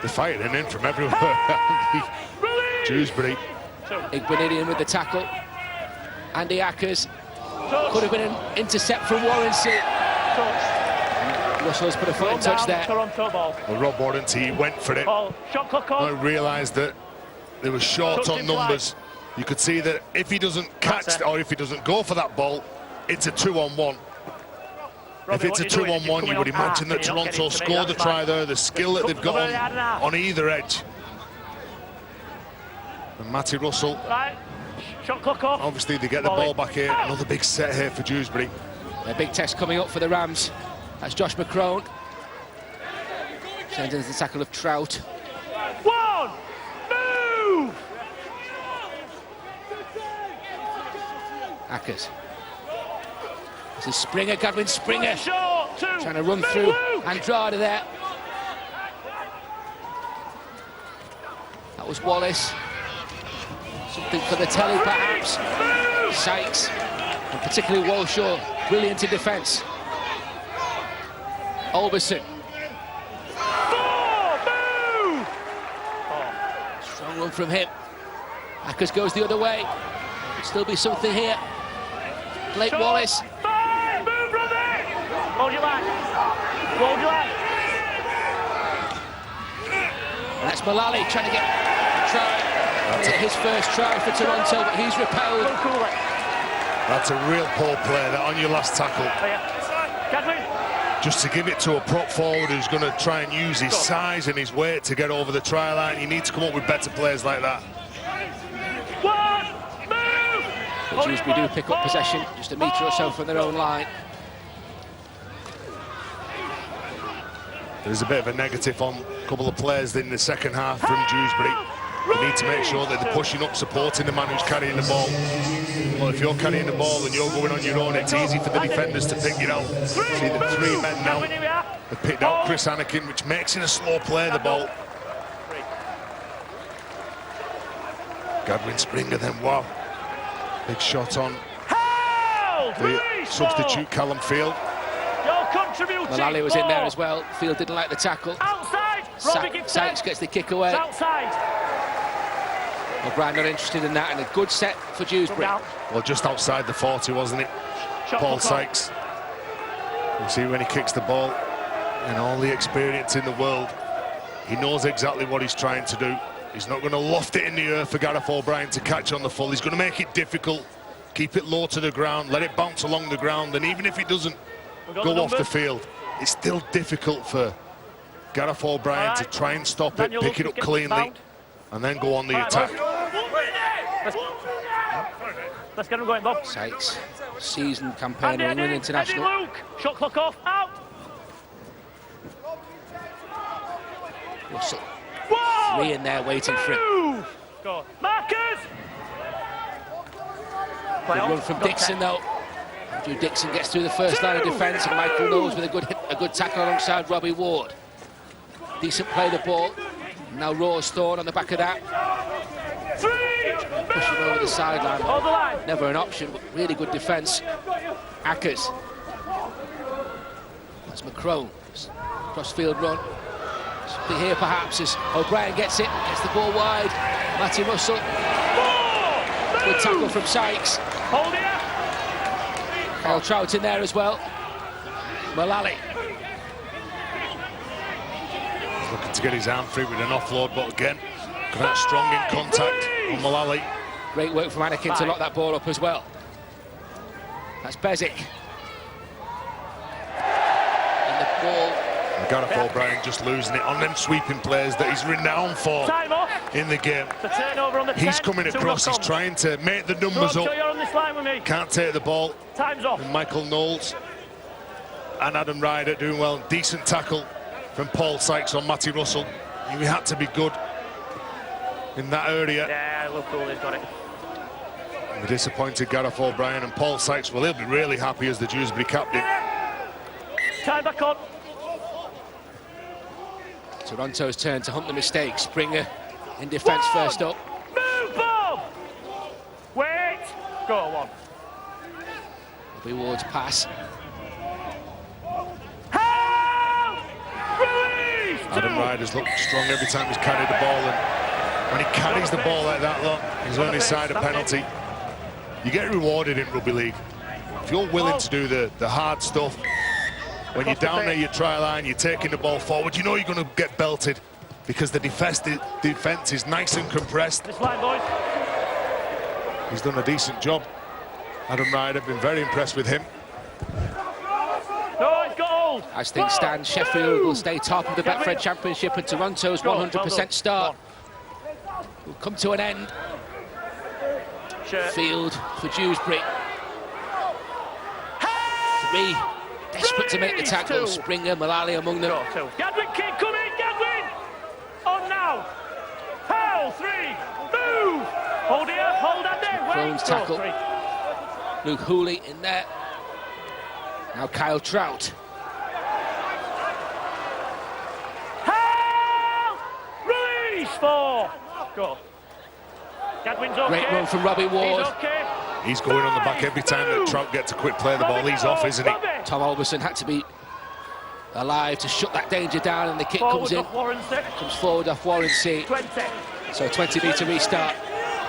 They're fighting in from everywhere. Dewsbury. Igbinedian with the tackle. Andy Ackers. Could have been an intercept from Warren-C. Russell's put a foot in touch there. Toronto ball. Well, Rob Warren-C went for it. Shot clock on. I realised that they were short on numbers. You could see that if he doesn't catch or if he doesn't go for that ball, it's a 2-on-1. If it's a 2-on-1, you would imagine that Toronto scored the try there, the skill that they've got on either edge. And Matty Russell, right. Shot clock off. Obviously they get the ball back here. Another big set here for Dewsbury. A big test coming up for the Rams. That's Josh McCrone. Sends in the tackle of Trout. One, move! Ackers. This is Springer, Godwin Springer. Short, two. Trying to run through Andrade there. That was Wallace. Something for the telly, perhaps. Sykes, and particularly Walshaw, brilliant in defence. Olberson. Strong run from him. Ackers goes the other way. Could still be something here. Blake Wallace. Move, brother! Hold your line. Hold your line. And that's Mullally trying to get a try. His first try for Toronto, but he's repelled. That's a real poor play, that on your last tackle. Just to give it to a prop forward who's going to try and use his size and his weight to get over the try line. You need to come up with better players like that. But Dewsbury do pick up possession just a metre or so from their own line. There's a bit of a negative on a couple of players in the second half from Dewsbury. They need to make sure that they're pushing up, supporting the man who's carrying the ball. Well, if you're carrying the ball and you're going on your own, it's easy for the defenders to pick you out. See the 3 men now have picked out Chris Anakin, which makes it a slow play, the ball. Godwin Springer then, wow. Big shot on the substitute, Callum Field. Mullally was in there as well. Field didn't like the tackle. Outside. Sykes gets the kick away. Outside. O'Brien not interested in that, and a good set for Dewsbury. Well, just outside the 40, wasn't it? Paul Sykes. You see when he kicks the ball, and all the experience in the world, he knows exactly what he's trying to do. He's not going to loft it in the earth for Gareth O'Brien to catch on the full. He's going to make it difficult, keep it low to the ground, let it bounce along the ground, and even if it doesn't go off the field, it's still difficult for Gareth O'Brien to try and stop it, pick it up cleanly, and then go on the attack. Let's get him going, Bob. Sykes, seasoned campaigner, England international. Luke. Shot clock off, out. Russell. 3 in there waiting for him. Go. Marcus! Good run from Dixon, though. Andrew Dixon gets through the first line of defence, and Michael Knowles with a good tackle alongside Robbie Ward. Decent play the ball. Now Rose Thorne on the back of that. Pushing over the sideline. Never an option, but really good defence. Ackers. That's McCrone. Cross-field run. Something here perhaps as O'Brien gets it, gets the ball wide. Matty Russell. Good tackle from Sykes. Hold it up. Kyle Trout in there as well. Mullally. He's looking to get his arm free with an offload, but again, coming out strong in contact on Mullally. Great work from Anakin to lock that ball up as well. That's Bezic. And the ball. And Gareth O'Brien just losing it on them sweeping plays that he's renowned for in the game. He's coming across, he's trying to make the numbers up. Can't take the ball. Time's off. And Michael Knowles and Adam Ryder doing well. Decent tackle from Paul Sykes on Matty Russell. He had to be good in that area. Yeah, look cool, he's got it. And the disappointed Gareth O'Brien, and Paul Sykes, well, he'll be really happy as the Dewsbury captain. Time back on. Toronto's turn to hunt the mistake. Springer in defence first up. Move, Bob! Wait! Go on. Robbie Ward's pass. Adam Ryder's looked strong every time he's carried the ball, and when he carries the ball like that, look, he's on his side of penalty. You get rewarded in rugby league. If you're willing to do the hard stuff, when you're down there your try line, you're taking the ball forward, you know you're going to get belted because the defence is nice and compressed. This line, boys. He's done a decent job. Adam Ryder, been very impressed with him. No, As things stand, Sheffield will stay top of the Betfred Championship, and Toronto's 100% start will come to an end. Field for Dewsbury. 3 desperate to make the tackle. Springer, Mullally among them. Gadwin, keep coming, Gadwin! On now! Powell, 3, move! Hold here, hold Andy, Crone's tackle. Luke Hooley in there. Now Kyle Trout. Help! Release 4! Go. Gadwin's okay. Great run from Robbie Ward. He's okay. He's going on the back every time that Trout gets a quick play of the ball. He's off, isn't he? Tom Alberson had to be alive to shut that danger down, and the kick Forward comes in. Comes forward off Warrensey. 20. So 20-metre restart.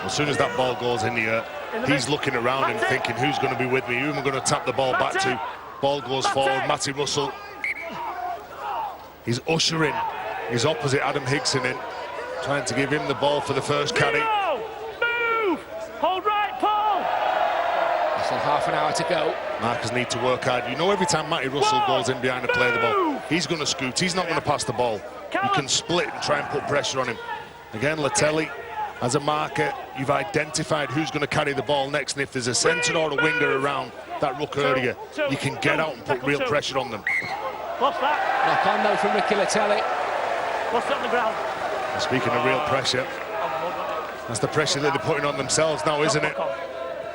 As soon as that ball goes in the air, he's looking around and thinking, who's going to be with me? Who am I going to tap the ball back to? Ball goes forward. Matty Russell. He's ushering his opposite Adam Higson in, trying to give him the ball for the first carry. Move! Hold right, Paul! Less than half an hour to go. Markers need to work hard. You know, every time Matty Russell goes in behind to play the ball, he's going to scoot. He's not going to pass the ball. You can split and try and put pressure on him. Again, Latelli, as a marker, you've identified who's going to carry the ball next, and if there's a centre or a winger around that ruck area, you can get out and put real pressure on them. What's that? Knock on though from Ricky Latelli. What's on the ground? And speaking of real pressure, that's the pressure that they're putting on themselves now, isn't it?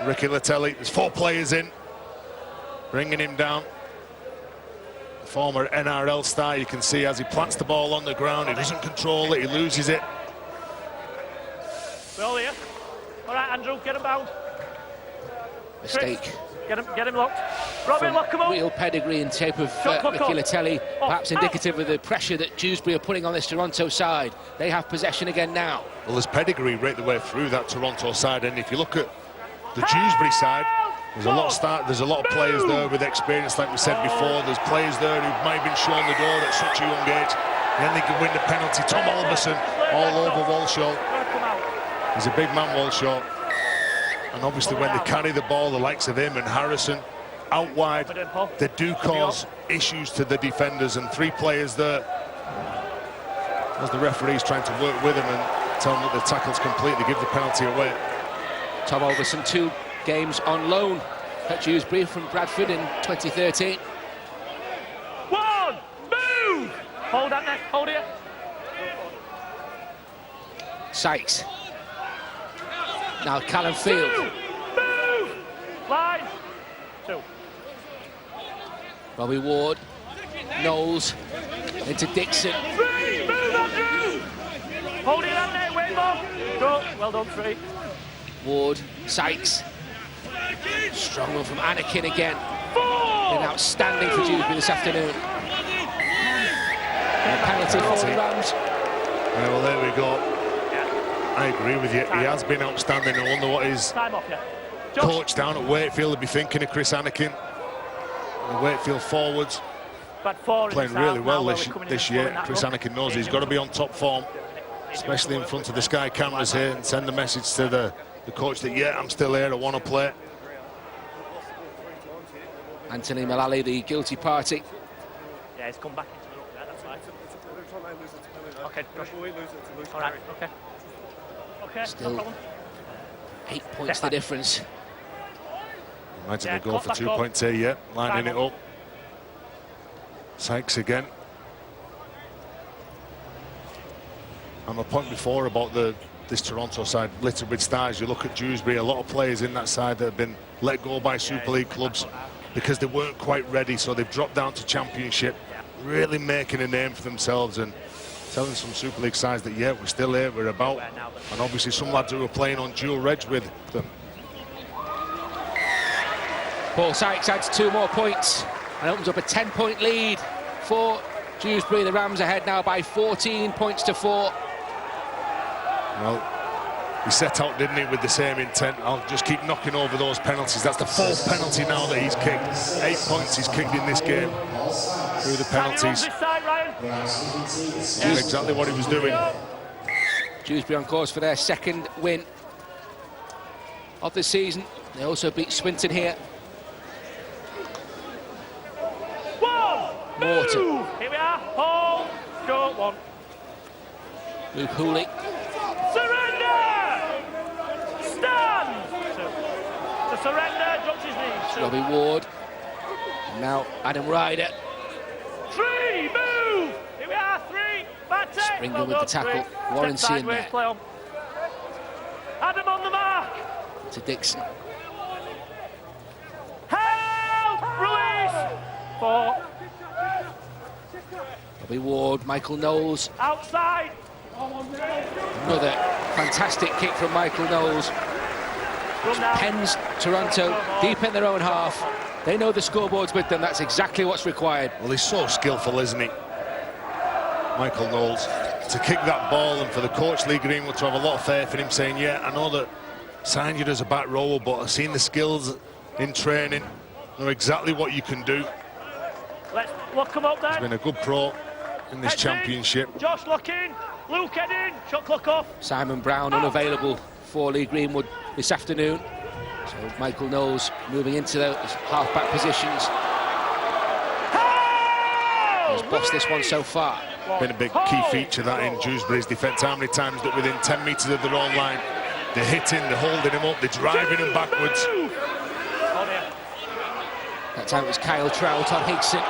Ricky Latelli, there's 4 players in, bringing him down. The former NRL star, you can see as he plants the ball on the ground, he doesn't control it, he loses it. We're all here. All right, Andrew, get him bound. Mistake. Chris, get him locked. Robin, lock him up. Real pedigree in shape of Ricky Latelli, perhaps indicative of the pressure that Dewsbury are putting on this Toronto side. They have possession again now. Well, there's pedigree right the way through that Toronto side, and if you look at the Dewsbury side, there's a lot of players there with experience, like we said before. There's players there who might have been shown the door at such a young age, and then they can win the penalty. Tom Alberson all over Walshaw. He's a big man, Walshaw. And obviously when they carry the ball, the likes of him and Harrison out wide, they do cause issues to the defenders, and 3 players there. As the referee's trying to work with him and tell them that the tackle's complete, they give the penalty away. Tom Alberson, 2 games on loan at Dewsbury from Bradford in 2013. 1, move! Hold that neck, hold it. Sykes. Now Callum Field. Move! Line. 2. Robbie Ward. Knowles. Into Dixon. 3, move, Andrew! Hold it, Andy, wait more. Go, well done, 3. Ward. Sykes. Strong one from Anakin again. 4! Been outstanding for Dewsbury this afternoon. And a penalty for the Rams. Yeah, well, there we go. I agree with you. He has been outstanding. I wonder what his coach down at Wakefield would be thinking of Chris Anakin. The Wakefield forwards playing really well this year. Chris Anakin knows he's got to be on top form, especially in front of the Sky cameras here, and send the message to the coach that, yeah, I'm still here, I want to play. Anthony Mullally, the guilty party. Yeah, he's come back into the rook there, that's right. Okay, Josh. All right, okay. Okay, Still no problem. 8 points the difference. Imagine they go for 2 points here, yeah, lining it up. Sykes again. And my point before about this Toronto side littered with stars, you look at Dewsbury, a lot of players in that side that have been let go by Super League clubs because they weren't quite ready, so they've dropped down to Championship, really making a name for themselves and telling some Super League sides that, yeah, we're still here, we're about. And obviously some lads who are playing on dual reg with them. Paul Sykes adds 2 more points and opens up a 10-point lead for Dewsbury. The Rams ahead now by 14 points to 4. Well, he set out, didn't he, with the same intent. I'll just keep knocking over those penalties. That's the 4th penalty now that he's kicked. 8 points he's kicked in this game through the penalties. Doing exactly what he was doing. Dewsbury on course for their 2nd win of the season. They also beat Swinton here. Morton. Move. Here we are. Hold. Go. 1. Luke Hooley. Surrender. Stand. 2. To surrender, drops his knees. 2. Robbie Ward. And now Adam Ryder. 3. Move. Here we are. 3. Back take. Springer with the tackle. Warren Step in there. Play on. Adam on the mark. To Dixon. Help. Release. 4. Robbie Ward, Michael Knowles. Outside. Another fantastic kick from Michael Knowles. Pens Toronto deep in their own half. They know the scoreboard's with them. That's exactly what's required. Well, he's so skillful, isn't he? Michael Knowles. To kick that ball and for the coach, Lee Greenwood, to have a lot of faith in him, saying, yeah, I know that signed you as a back rower, but I've seen the skills in training. Know exactly what you can do. Let's lock him up then. He's been a good pro in this championship. Josh lock in. Luke head in. Shot clock off. Simon Brown unavailable for Lee Greenwood this afternoon. So Michael Knowles moving into those half-back positions. He's bossed this one so far. Been a big key feature that in Dewsbury's defence. How many times that within 10 metres of their own line, they're hitting, they're holding him up, they're driving him backwards. That time it was Kyle Trout on Higson.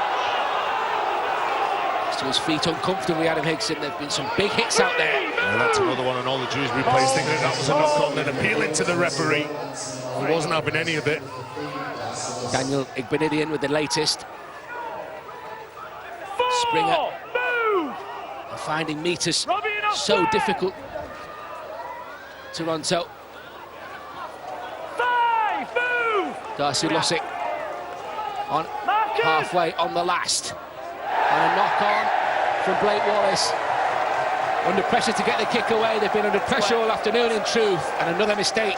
To his feet uncomfortably, Adam Higson. There have been some big hits out there. Yeah, that's another one, and all the Dewsbury players thinking that was a knock-on and appealing to the referee. He wasn't having any of it. Daniel Igbenidian with the latest. Springer. Finding meters so difficult. Toronto. 5. Move. Darcy Lussick on halfway on the last. And a knock-on from Blake Wallace. Under pressure to get the kick away. They've been under pressure all afternoon, in truth. And another mistake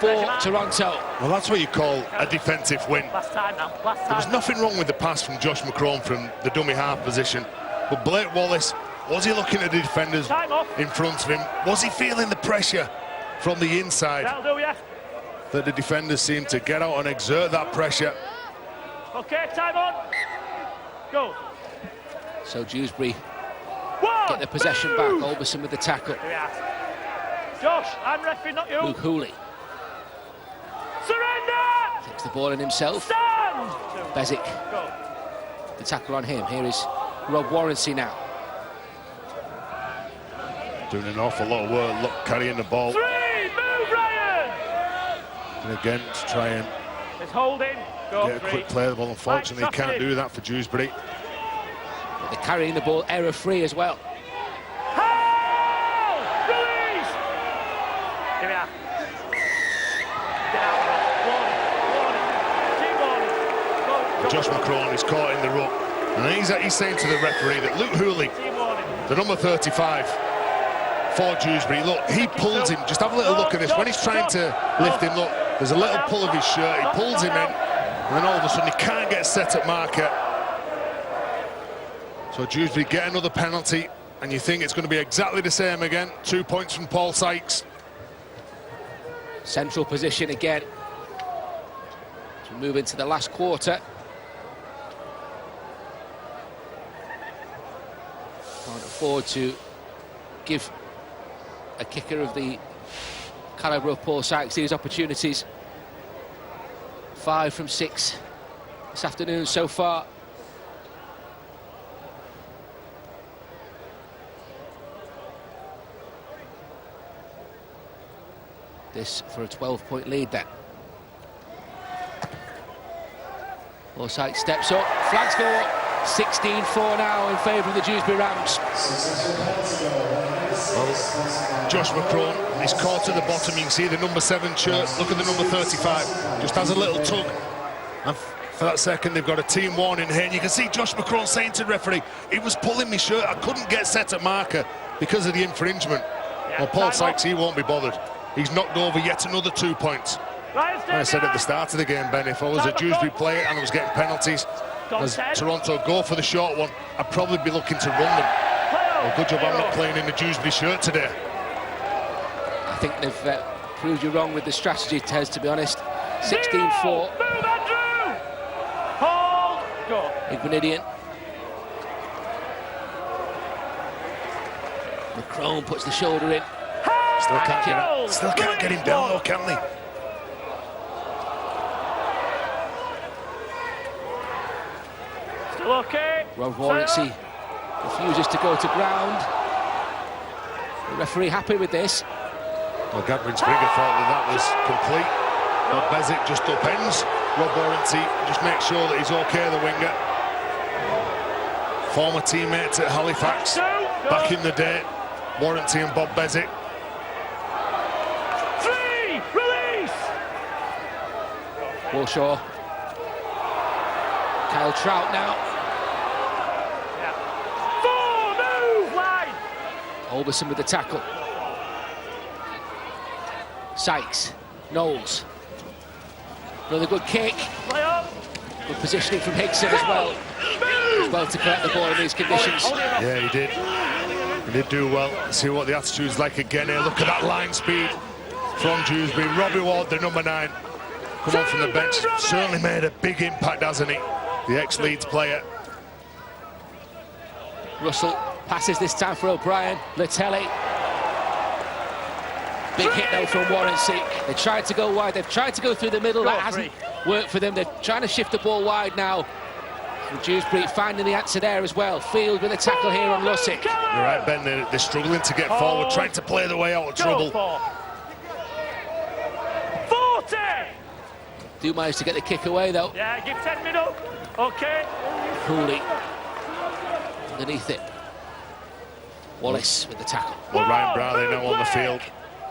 for Toronto. Well, that's what you call a defensive win. Last time now. Last time. There was nothing wrong with the pass from Josh McCrone from the dummy half position. But Blake Wallace, was he looking at the defenders in front of him? Was he feeling the pressure from the inside? That'll do, yeah. That the defenders seem to get out and exert that pressure. Okay, time on. Go. So Dewsbury get the possession back. Alberson with the tackle. Josh, I'm referee, not you. Luke Hooley. Surrender! Takes the ball in himself. Stand! Bezic. The tackle on him. Here is Rob Warrency now. Doing an awful lot of work, carrying the ball. 3, move, Ryan! And again, to try and it's holding. Go, get a quick play of the ball. Unfortunately, he can't do that for Dewsbury. But they're carrying the ball error-free as well. Help! Release! Here we are. Get out. Warning. Josh McCrone is caught in the ruck. And he's saying to the referee that Luke Hooley, the number 35 for Dewsbury, look, he pulls him. Just have a little look at this. When he's trying to lift him, look, there's a little pull of his shirt. He pulls him in, and then all of a sudden he can't get set at marker. So Dewsbury get another penalty, and you think it's going to be exactly the same again. 2 points from Paul Sykes. Central position again. To move into the last quarter. Can't afford to give a kicker of the calibre of Paul Sykes these opportunities. 5 from 6 this afternoon so far. This for a 12-point lead then. Paul Sykes steps up, flags go up. 16-4 now in favour of the Dewsbury Rams. Well, Josh McCrone is caught at the bottom. You can see the number 7 shirt. Look at the number 35. Just has a little tug. And for that second, they've got a team warning here. And you can see Josh McCrone saying to the referee, it was pulling me shirt. I couldn't get set at marker because of the infringement. Well, Paul Sykes, he won't be bothered. He's knocked over yet another 2 points. I said at the start of the game, Ben, if I was a Dewsbury player and I was getting penalties, as Toronto go for the short one, I'd probably be looking to run them. Well, good job I'm not playing in the Dewsbury shirt today. I think they've proved you wrong with the strategy, Tez, to be honest. 16-4. Move, Andrew! Hold! Go. Igbenidian. McCrone puts the shoulder in. Still can't get him down, though, can they? Still okay. Rob Warrancy refuses to go to ground. The referee happy with this. Well, Gadwin Springer thought that was complete. But Bezic just upends. Rob Warranty just makes sure that he's okay, the winger. Former teammates at Halifax back in the day. Warranty and Bob Bezic. 3, release! Walshaw. Kyle Trout now. 4, move, line! Alberson with the tackle. Sykes. Knowles. Another good kick. Play up. Good positioning from Higson as well. As well to collect the ball in these conditions. Yeah, he did. He did do well. See what the attitude's like again here. Look at that line speed from Dewsbury. Robbie Ward, the number 9, come on from the bench. Certainly made a big impact, hasn't he? The ex-Leeds player. Russell passes this time for O'Brien. Latelli. Big hit though from Warrancy. They tried to go wide. They've tried to go through the middle. That hasn't worked for them. They're trying to shift the ball wide now. And Dewsbury finding the answer there as well. Field with a tackle here on Lussick. You're right, Ben. They're struggling to get forward, trying to play the way out of trouble. 40! Do manage to get the kick away though. Yeah, give 10 minutes. Okay. Cooley underneath it. Wallace with the tackle. Well, Ryan Browley now on the field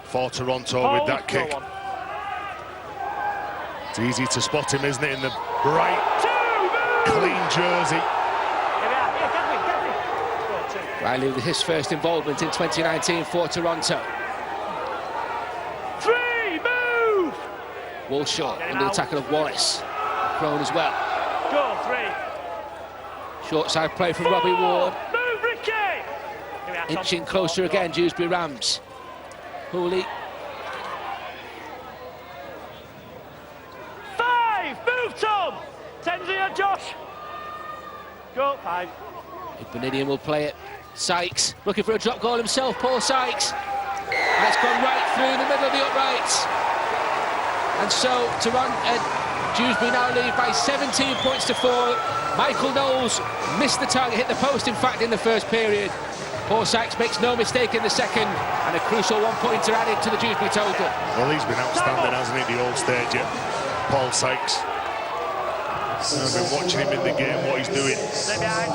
for Toronto with that kick. It's easy to spot him, isn't it, in the bright, clean jersey. Riley with his first involvement in 2019 for Toronto. 3, move! Walshaw under the tackle of Wallace. Prone as well. Go, 3. Short side play from Robbie Ward. Move, Ricky! Inching closer again, Dewsbury Rams. Hooley. 5, move, Tom! 10's here, Josh. Go, 5. Igbenidian will play it. Sykes looking for a drop goal himself, Paul Sykes. And it's gone right through the middle of the uprights. And so Dewsbury now lead by 17 points to 4. Michael Knowles missed the target, hit the post in fact in the first period. Paul Sykes makes no mistake in the second, and a crucial 1-pointer added to the Dewsbury total. Well, he's been outstanding, hasn't he, the old stage, Paul Sykes. I've been watching him in the game, what he's doing. Stay behind.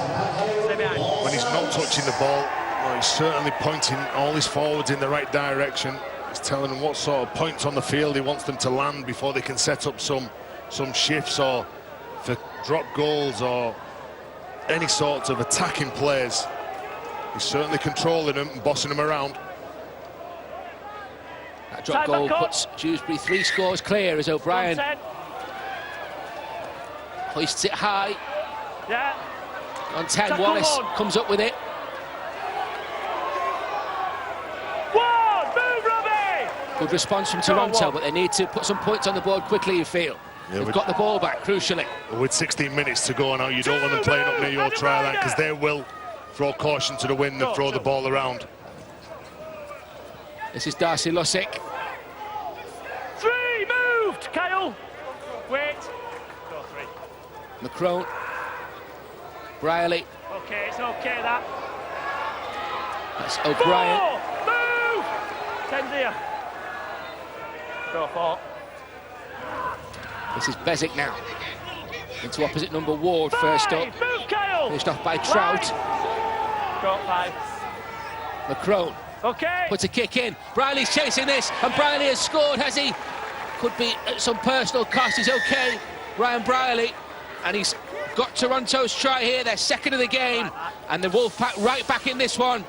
Stay behind. When he's not touching the ball, well, he's certainly pointing all his forwards in the right direction. He's telling them what sort of points on the field he wants them to land before they can set up some shifts or for drop goals or any sorts of attacking plays. He's certainly controlling them and bossing them around. That drop goal puts Dewsbury 3 scores clear as O'Brien hoists it high. Yeah. On 10, Wallace comes up with it. 1, move, Robbie! Good response from Toronto, but they need to put some points on the board quickly, you feel. Yeah, they've got the ball back, crucially. With 16 minutes to go now, you don't want them playing up near your try line because they will throw caution to the wind and throw the ball around. This is Darcy Lussick. 3, moved, Kyle. Wait. Go, 3. McCrone. Briley. Okay, it's okay, that. That's O'Brien. 4, move! 10's here. Go, 4. This is Bezic now. Into opposite number Ward, 5, first up. Move, Kyle! Finished off by Trout. Go, 5. McCrone. Okay. Puts a kick in. Briley's chasing this, and Briley has scored, has he? Could be at some personal cost. He's okay, Ryan Briley. And he's got Toronto's try here, their second of the game. And the Wolfpack right back in this one.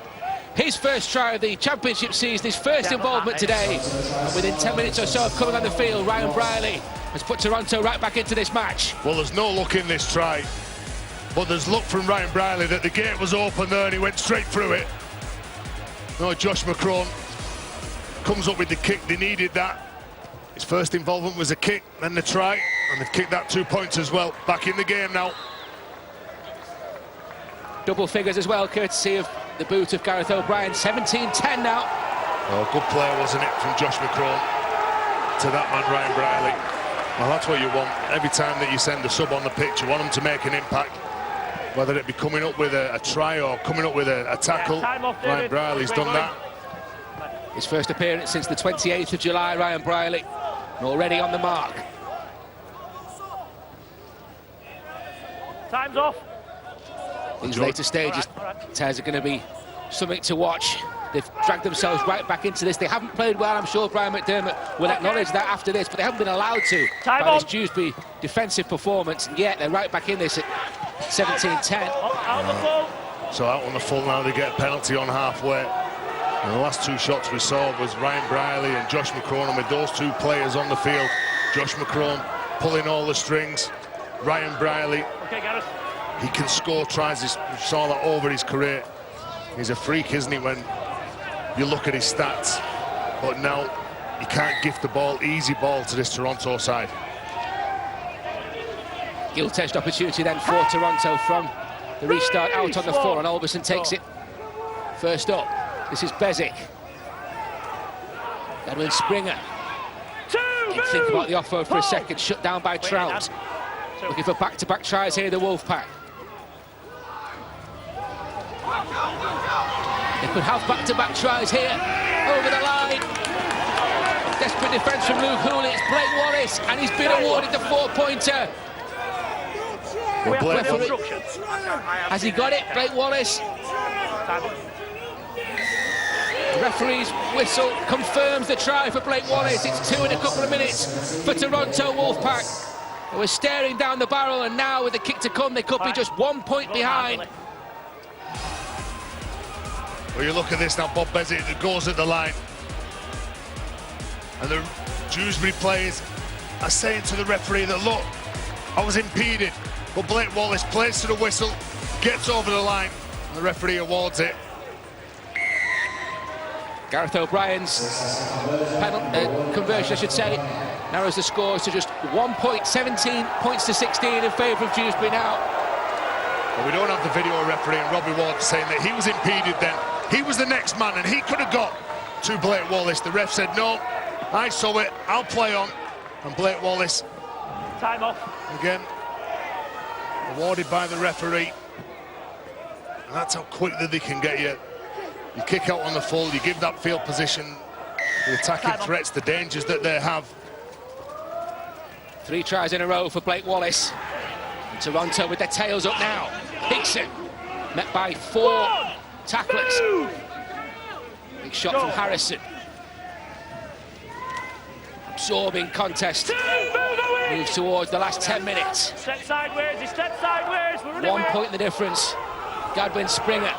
His first try of the championship season, his first involvement today. And within 10 minutes or so of coming on the field, Ryan Briley has put Toronto right back into this match. Well, there's no luck in this try, but there's luck from Ryan Briley that the gate was open there and he went straight through it. No, Josh McCrone comes up with the kick. They needed that. His first involvement was a kick, then the try, and they've kicked that 2 points as well. Back in the game now. Double figures as well, courtesy of the boot of Gareth O'Brien. 17-10 now. Oh, good player, wasn't it, from Josh McCrone to that man, Ryan Briley. Well, that's what you want. Every time that you send a sub on the pitch, you want them to make an impact. Whether it be coming up with a try or coming up with a tackle, Ryan Briley's done that. His first appearance since the 28th of July, Ryan Briley, and already on the mark. Time's off. These later stages, tears are going to be something to watch. They've dragged themselves right back into this. They haven't played well. I'm sure Brian McDermott will acknowledge that after this, but they haven't been allowed to by this Dewsbury defensive performance, and yet they're right back in this at 17-10. So out on the full now, they get a penalty on halfway. And the last two shots we saw was Ryan Briley and Josh McCrone, and with those two players on the field, Josh McCrone pulling all the strings, Ryan Briley, he can score tries. We saw that over his career. He's a freak, isn't he, when you look at his stats? But now you can't gift the ball, easy ball, to this Toronto side. Gilt-edged opportunity then for Toronto from the restart out on the full, and Alberson takes it first up. This is Bezic. Edwin Springer. Didn't think about the offload for a second, shut down by Trout. Looking for back-to-back tries here, the Wolfpack. They could have back-to-back tries here, over the line. Desperate defence from Luke Hooley, it's Blake Wallace, and he's been awarded the four-pointer. Has he got it, Blake Wallace? The referee's whistle confirms the try for Blake Wallace. It's 2 in a couple of minutes for Toronto Wolfpack. They were staring down the barrel, and now with the kick to come, they could be just 1 point behind. Well, you look at this now, Bob Bezic that goes at the line. And the Dewsbury players are saying to the referee that, look, I was impeded. But Blake Wallace plays to the whistle, gets over the line, and the referee awards it. Gareth O'Brien's conversion, I should say, narrows the scores to just 1 point, 17 points to 16 in favour of Dewsbury now. Well, we don't have the video referee, and Robbie Ward saying that he was impeded then. He was the next man, and he could have got to Blake Wallace. The ref said, no, I saw it, I'll play on. And Blake Wallace, time off again, awarded by the referee. And that's how quick that they can get you. You kick out on the full, you give that field position, the attacking threats, the dangers that they have. 3 tries in a row for Blake Wallace. Toronto with their tails up now. Hickson met by 4 tacklers. Big shot from Harrison. Absorbing contest. Moves towards the last 10 minutes. Step sideways, he stepped sideways. 1 point in the difference. Godwin Springer.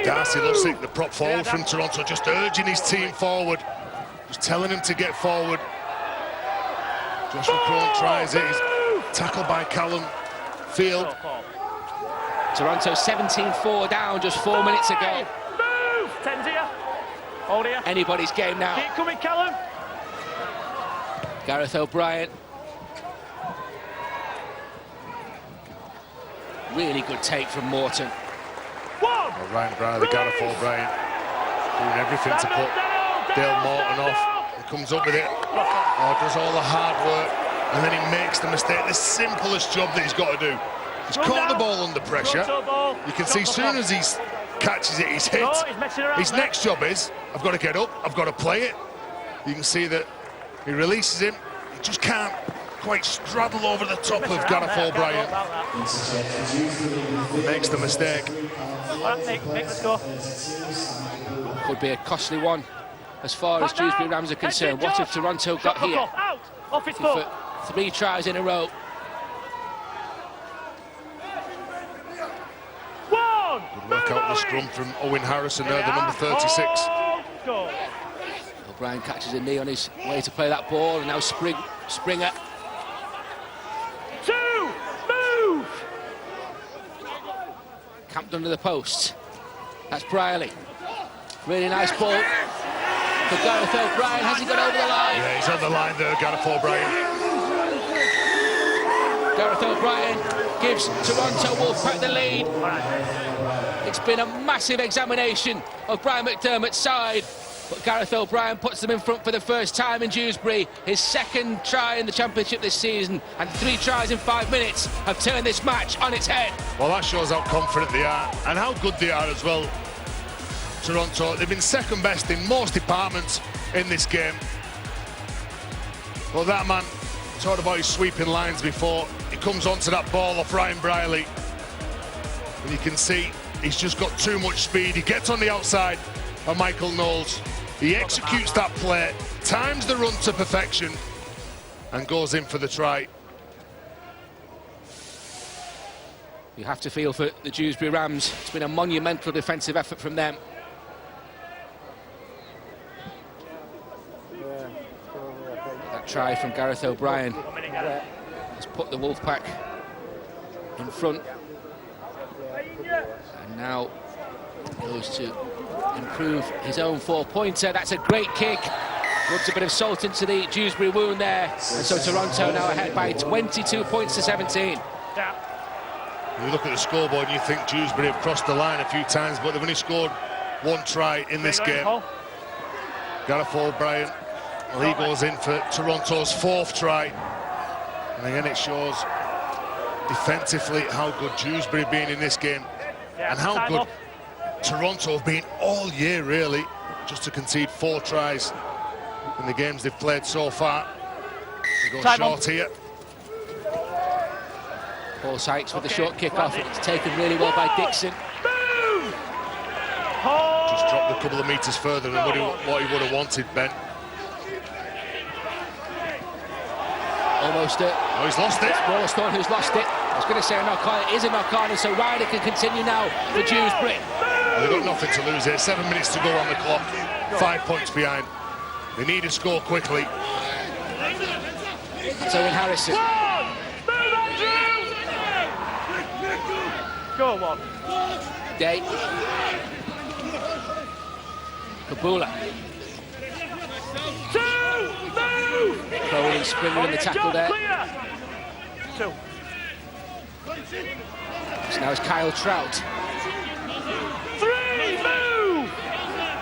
Darcy looks like the prop forward from Toronto, just urging his team forward, just telling him to get forward. Josh McCrone tries it, he's tackled by Callum Field. Toronto 17-4 down just 4 minutes ago. Move! 10's here. Hold here. Anybody's game now. Keep coming, Callum. Gareth O'Brien. Really good take from Morton. Well, Ryan Brown, the Gareth O'Brien, doing everything to put Dale Morton off. He comes up with it, does all the hard work, and then he makes the mistake, the simplest job that he's got to do. He's caught the ball under pressure. You can see as soon as he catches it, he's hit. His next job is, I've got to get up, I've got to play it. You can see that he releases him. He just can't quite straddle over the top of Gareth O'Brien. Makes the mistake. Make the score. Could be a costly one as far as Dewsbury Rams are concerned. What have Toronto got here? Out. Off his foot. For 3 tries in a row. Good work out the scrum from Owen Harrison there, the number 36. O'Brien catches a knee on his way to play that ball, and now Springer. 2, move! Camped under the post. That's Briley. Really nice ball for Gareth O'Brien. Has he got over the line? Yeah, he's on the line there, Gareth O'Brien. Gareth O'Brien gives Toronto Wolfpack the lead. It's been a massive examination of Brian McDermott's side, but Gareth O'Brien puts them in front for the first time in Dewsbury. His second try in the championship this season, and 3 tries in 5 minutes have turned this match on its head. Well, that shows how confident they are and how good they are as well. Toronto, they've been second best in most departments in this game. Well, that man talked about his sweeping lines before. He comes onto that ball off Ryan Briley, and you can see he's just got too much speed. He gets on the outside of Michael Knowles. He executes that play, times the run to perfection, and goes in for the try. You have to feel for the Dewsbury Rams. It's been a monumental defensive effort from them. That try from Gareth O'Brien has put the Wolfpack in front, and now goes to improve his own 4-pointer. That's a great kick. Rubs a bit of salt into the Dewsbury wound there, and so Toronto now ahead by 22 points to 17. You look at the scoreboard and you think Dewsbury have crossed the line a few times, but they've only scored 1 try in this game. Gareth O'Brien, well, he goes in for Toronto's 4th try. And again, it shows defensively how good Dewsbury have been in this game, and how good Toronto have been all year, really, just to concede 4 tries in the games they've played so far. They go short here. Paul Sykes with the short kick-off. It's taken really well by Dixon. Just dropped a couple of metres further than what he would have wanted, Ben. Almost oh, he's lost it. Rawsthorne who's lost it. I was going to say a knock-on. It is a knock-on, and so Ryder can continue now for Dewsbury. Well, they've got nothing to lose here. 7 minutes to go on the clock. 5 points behind. They need to score quickly. That's Owen Harrison. Go on. Day. Kabula. Crowley, Springer in the tackle there. 2. So now it's Kyle Trout. 3, move!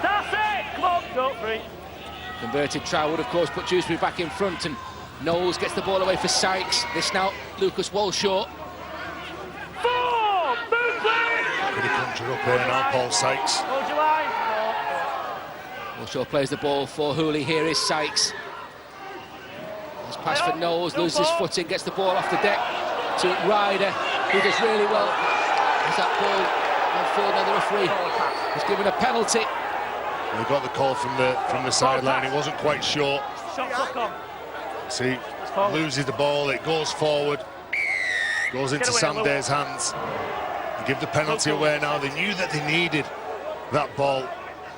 That's it! Come on, go 3. Converted Trout would, of course, put Dewsbury back in front, and Knowles gets the ball away for Sykes. This now Lucas Walshaw. 4, move, please! Pretty conjure up here now, Paul Sykes. Hold your line. Walshaw plays the ball for Hooley. Here is Sykes. Nice pass for Knowles, loses his footing, gets the ball off the deck to Ryder, who does really well. As that ball on field, now the referee has given a penalty. He got the call from the sideline. He wasn't quite sure. See, loses the ball. It goes forward, goes into Sam Day's hands. They give the penalty away now. They knew that they needed that ball.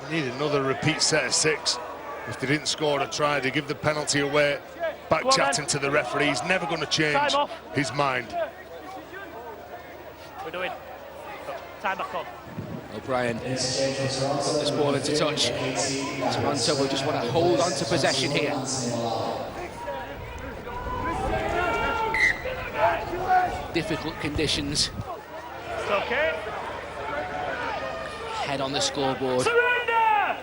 They need another repeat set of 6. If they didn't score a try, they give the penalty away. Back chatting to the referee. He's never going to change his mind. We're doing. Time back on. O'Brien put this ball into touch. Toronto will just want to hold on to possession here. Difficult conditions. It's okay. Head on the scoreboard. Surrender!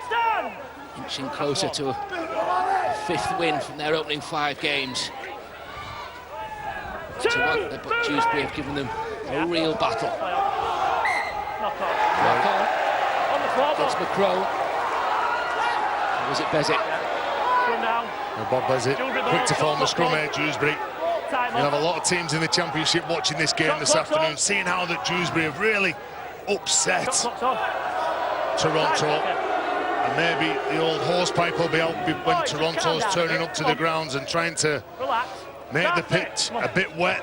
Stand! Inching closer to a 5th win from their opening 5 games. But Dewsbury have given them a real battle. Knock on. Knock on. On the floor. That's McCrone. Or was it Bezic? Scrum down. Well, Bob Bezic, quick to form the scrum here, Dewsbury. You'll have a lot of teams in the championship watching this game this afternoon, seeing how that Dewsbury have really upset Toronto. And maybe the old horsepipe will be out when Toronto's turning up to the grounds and trying to make the pitch a bit wet.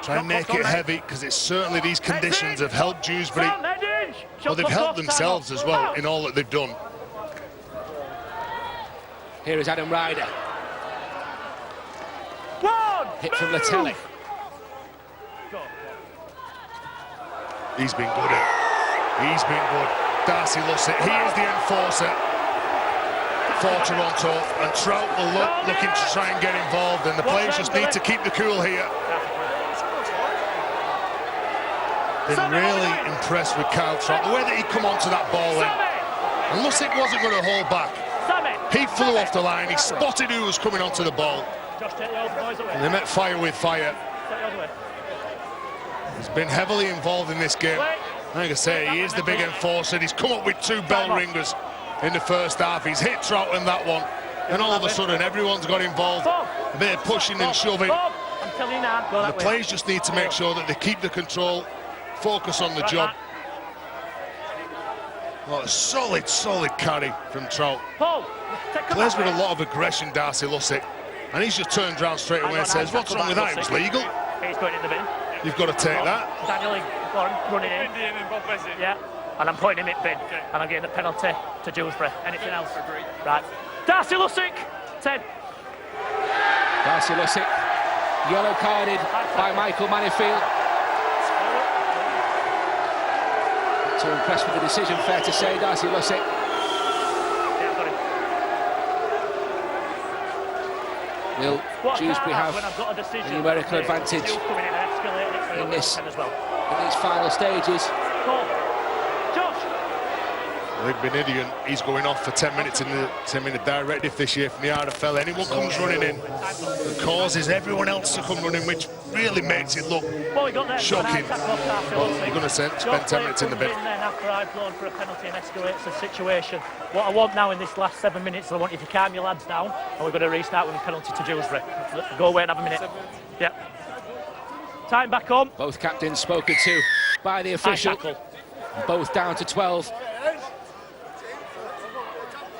Try and make it heavy, because it's certainly these conditions have helped Dewsbury. Well, they've helped themselves as well in all that they've done. Here is Adam Ryder. Hit from Latelli. He's been good at it. He's been good. Darcy loves it. He is the enforcer. for Toronto, and Trout will looking to try and get involved, and the players just need to keep the cool here. Been really impressed with Kyle Trout, the way that he come onto that ball then. And Lusick wasn't going to hold back. He flew off the line, he spotted who was coming onto the ball. And they met fire with fire. He's been heavily involved in this game. Like I say, he is the big enforcer. He's come up with 2 bell ringers in the first half. He's hit Trout in that one. And all of a sudden, everyone's got involved. A bit of pushing and shoving. The players just need to make sure that they keep the control, focus on the job. Oh, a solid carry from Trout. Plays with a lot of aggression, Darcy Lusick. And he's just turned around straight away and says, what's wrong with that? It was legal. He's going in the bin. You've got to take that. Daniel running in. Yeah, and I'm putting him in bin. And I'm getting the penalty to Dewsbury. Anything else? Right. Darcy Lusick, 10. Darcy Lusick, yellow carded by Michael Manifield. Not too impressed with the decision, fair to say, Darcy Lusick. Yeah, I've got him. Will Dewsbury have a numerical advantage in these final stages? I think Benedian, he's going off for 10 minutes in the 10-minute directive this year from the RFL. Anyone comes running in that causes everyone else to come running, which really makes it look shocking. Well, you're going to spend 10 minutes in the bin. After I've blown for a penalty and escalates the situation. What I want now in this last 7 minutes, I want you to calm your lads down, and we're going to restart with a penalty to Dewsbury. Go away and have a minute. Yeah. Time back on. Both captains spoken to by the official. Both down to 12.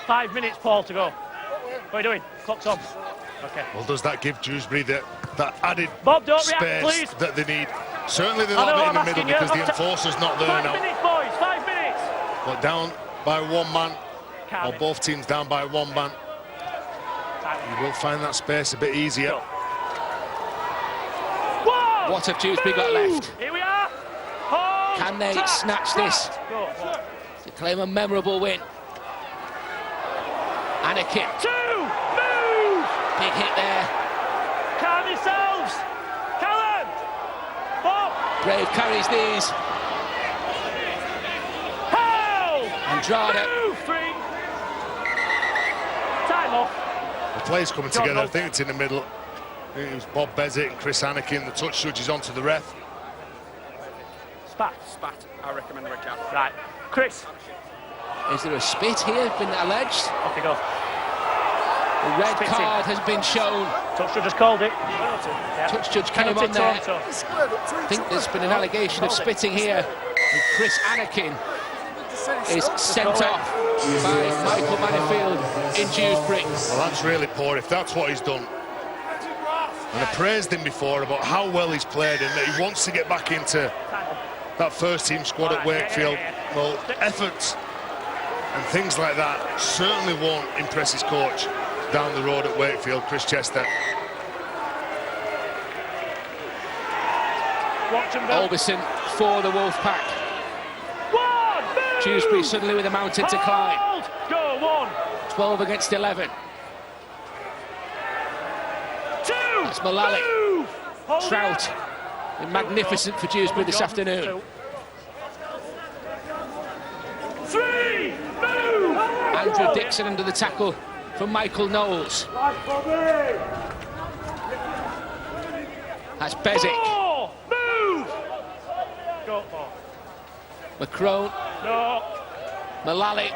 5 minutes, Paul, to go. What are you doing? Clock's on. Okay. Well, does that give Dewsbury that added Bob, don't space react, please. that they need? Certainly they're not in the middle because the enforcer's not there now. 5 minutes, boys, 5 minutes. But down by 1 man, or both teams down by 1 man. You will find that space a bit easier. Whoa! What have Dewsbury got left? Here we are. Hold, can they snatch this to claim a memorable win? And a kick. 2, move! Big hit there. Calm yourselves. Callum! Bob! Brave carries these. Hold! Andrada. Move, 3. Time off. The play's coming together. I think it's in the middle. I think it was Bob Bezic and Chris Anakin. The touch judge is onto the ref. Spat. I recommend a red card. Right. Chris. Is there a spit here, been alleged? Off you go. The red card has been shown. Touch judge has called it. Touch judge came on there. I think there's been an allegation of spitting here. And Chris Anakin is sent off by Michael Manifield in Dewsbury. Well, that's really poor if that's what he's done. And I praised him before about how well he's played and that he wants to get back into that first team squad at Wakefield. Well, efforts and things like that certainly won't impress his coach down the road at Wakefield, Chris Chester. Albison for the Wolfpack. Dewsbury suddenly with a mountain to climb. Go, 1. 12 against 11. 2. That's Mullally. Trout. Magnificent for Dewsbury this afternoon. 3. Move! Andrew Dixon under the tackle from Michael Knowles. That's Bezic. 4. Move! Go, 4. McCrone. No. Mullally.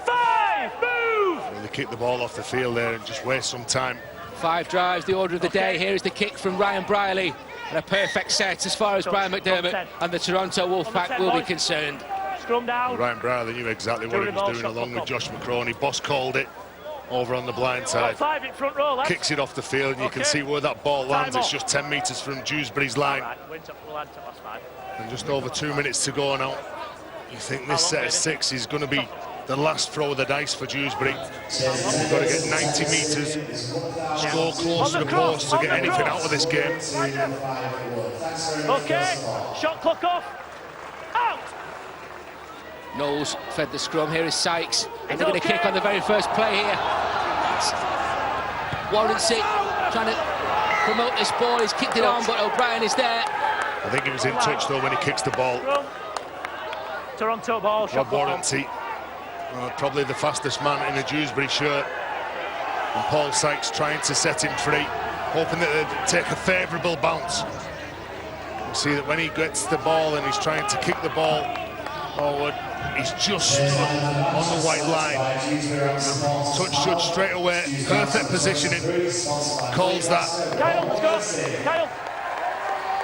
5. Move! Really kick the ball off the field there and just waste some time. 5 drives, the order of the day. Here is the kick from Ryan Brierley. And a perfect set as far as Brian McDermott and the Toronto Wolfpack will be concerned. Scrum down. Ryan Brierley knew exactly what he was doing along with Josh McCroney. Boss called it over on the blind side. 5 in front row, lads. Kicks it off the field and you can see where that ball lands. It's just 10 metres from Dewsbury's line. And just over 2 minutes to go now. You think this set of 6 is going to be the last throw of the dice for Dewsbury. They've got to get 90 metres, score close to the post to get anything out of this game. Okay, shot clock off. Out. Knowles fed the scrum. Here is Sykes, and they're going to kick on the very first play here. Warrency trying to promote this ball. He's kicked it on, but O'Brien is there. I think he was in touch though when he kicks the ball. Toronto ball. Rob Warrency, probably the fastest man in a Dewsbury shirt. And Paul Sykes trying to set him free, hoping that they'd take a favourable bounce. You see that when he gets the ball and he's trying to kick the ball forward, he's just on the white line. Touch judge straight away, perfect positioning, calls that. Kyle, let's go. Kyle.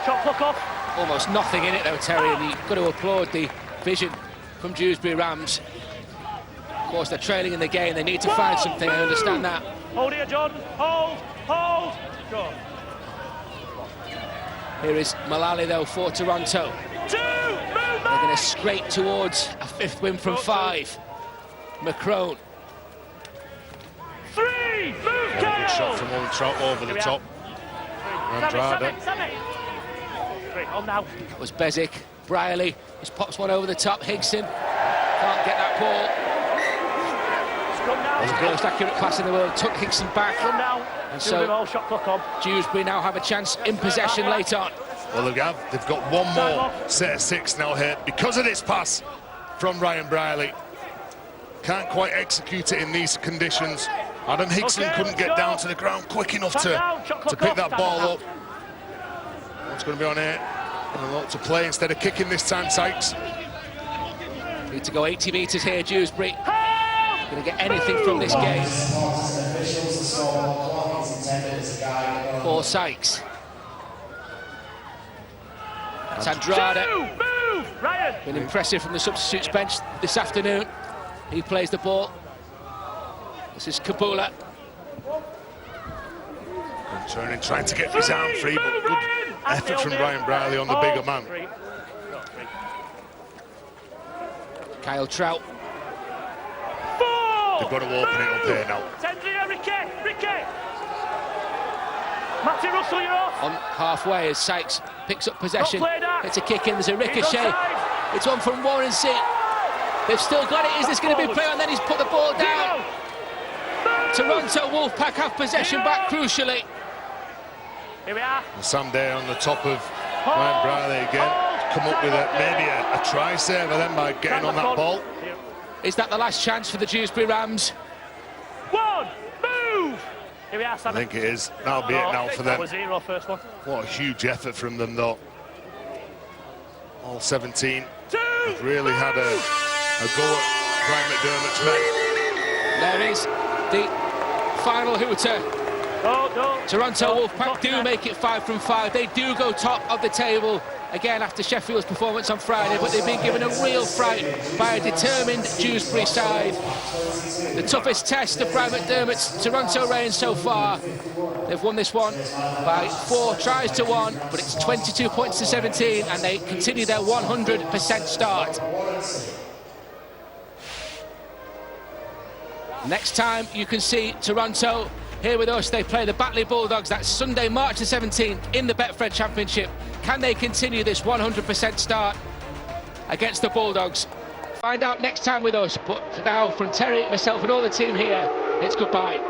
Shot clock off. Almost nothing in it though, Terry, and you've got to applaud the vision from Dewsbury Rams. Of course, they're trailing in the game. They need to find something. I understand that. Hold here, Jordan. Hold. Go. Here is Mullally, though, for Toronto. They're going to scrape towards a 5th win from 5. McCrone. 3. Move, Yeah, good shot from over the top. Andrade. On now. That was Bezic. Brierley just pops one over the top. Higson can't get that ball. That was the most accurate pass in the world. Took Higson back. And so Dewsbury now have a chance in possession late on. Well, they've got one more set of 6 now here because of this pass from Ryan Brierley. Can't quite execute it in these conditions. Adam Higson couldn't get down to the ground quick enough to pick that ball up. What's going to be on here? And a lot to play instead of kicking this time, Sykes. Need to go 80 metres here, Dewsbury. Going to get anything from this game. For Sykes. That's Andrade. Been impressive from the substitutes bench this afternoon. He plays the ball. This is Kabula. Turning, trying to get his arm free, but good effort from Ryan Brierley on the bigger man. Kyle Trout. They've got to open it up here now. Ricky. Matty Russell, you're off. On halfway as Sykes picks up possession. It's a kick in, there's a ricochet. It's one from Warrency. They've still got it. Is this going to be play on? Then he's put the ball down. Toronto Wolfpack have possession back crucially. Here we are. And Sam Day on the top of Ryan Brierley again. Come up with maybe a try saver then by getting on that ball. Is that the last chance for the Dewsbury Rams? Move! Here we are, Sam. I think it is. That'll be it now for them. That was 0 first one. What a huge effort from them, though. All 17 have really had a go at Brian McDermott's men. There is the final hooter. Toronto Wolfpack do make it 5 from 5. They do go top of the table again after Sheffield's performance on Friday, but they've been given a real fright by a determined Dewsbury side. The toughest test of Brian McDermott's Toronto reign so far. They've won this one by 4 tries to 1, but it's 22 points to 17, and they continue their 100% start. Next time you can see Toronto here with us, they play the Batley Bulldogs. That's Sunday, March the 17th in the Betfred Championship. Can they continue this 100% start against the Bulldogs? Find out next time with us. But for now, from Terry, myself and all the team here, it's goodbye.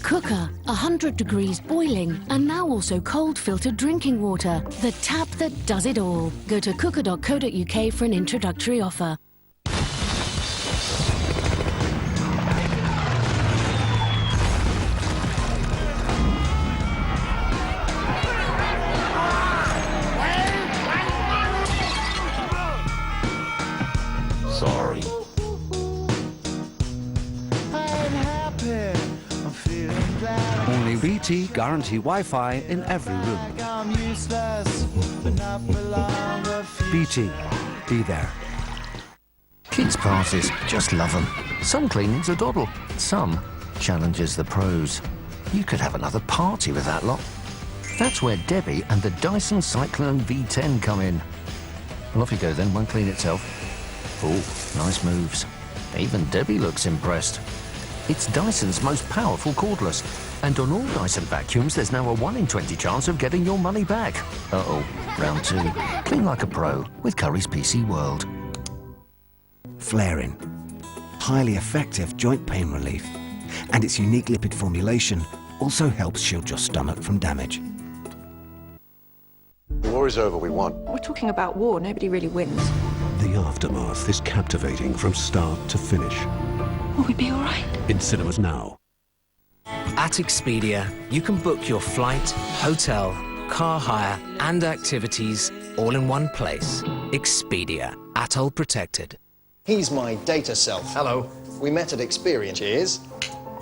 Cooker, 100 degrees boiling, and now also cold filtered drinking water. The tap that does it all. Go to cooker.co.uk for an introductory offer. Sorry. Only BT guarantee Wi-Fi in every room. BT, be there. Kids' parties, just love them. Some cleaning's a doddle, some challenges the pros. You could have another party with that lot. That's where Debbie and the Dyson Cyclone V10 come in. Well, off you go then, won't clean itself. Oh, nice moves. Even Debbie looks impressed. It's Dyson's most powerful cordless. And on all Dyson vacuums, there's now a 1 in 20 chance of getting your money back. Uh-oh, round 2. Clean like a pro with Curry's PC World. Flaring. Highly effective joint pain relief. And its unique lipid formulation also helps shield your stomach from damage. The war is over, we won. We're talking about war, nobody really wins. The aftermath is captivating from start to finish. Will we be all right? In cinemas now. At Expedia, you can book your flight, hotel, car hire, and activities all in one place. Expedia, Atoll Protected. He's my data self. Hello. We met at Experian. Cheers.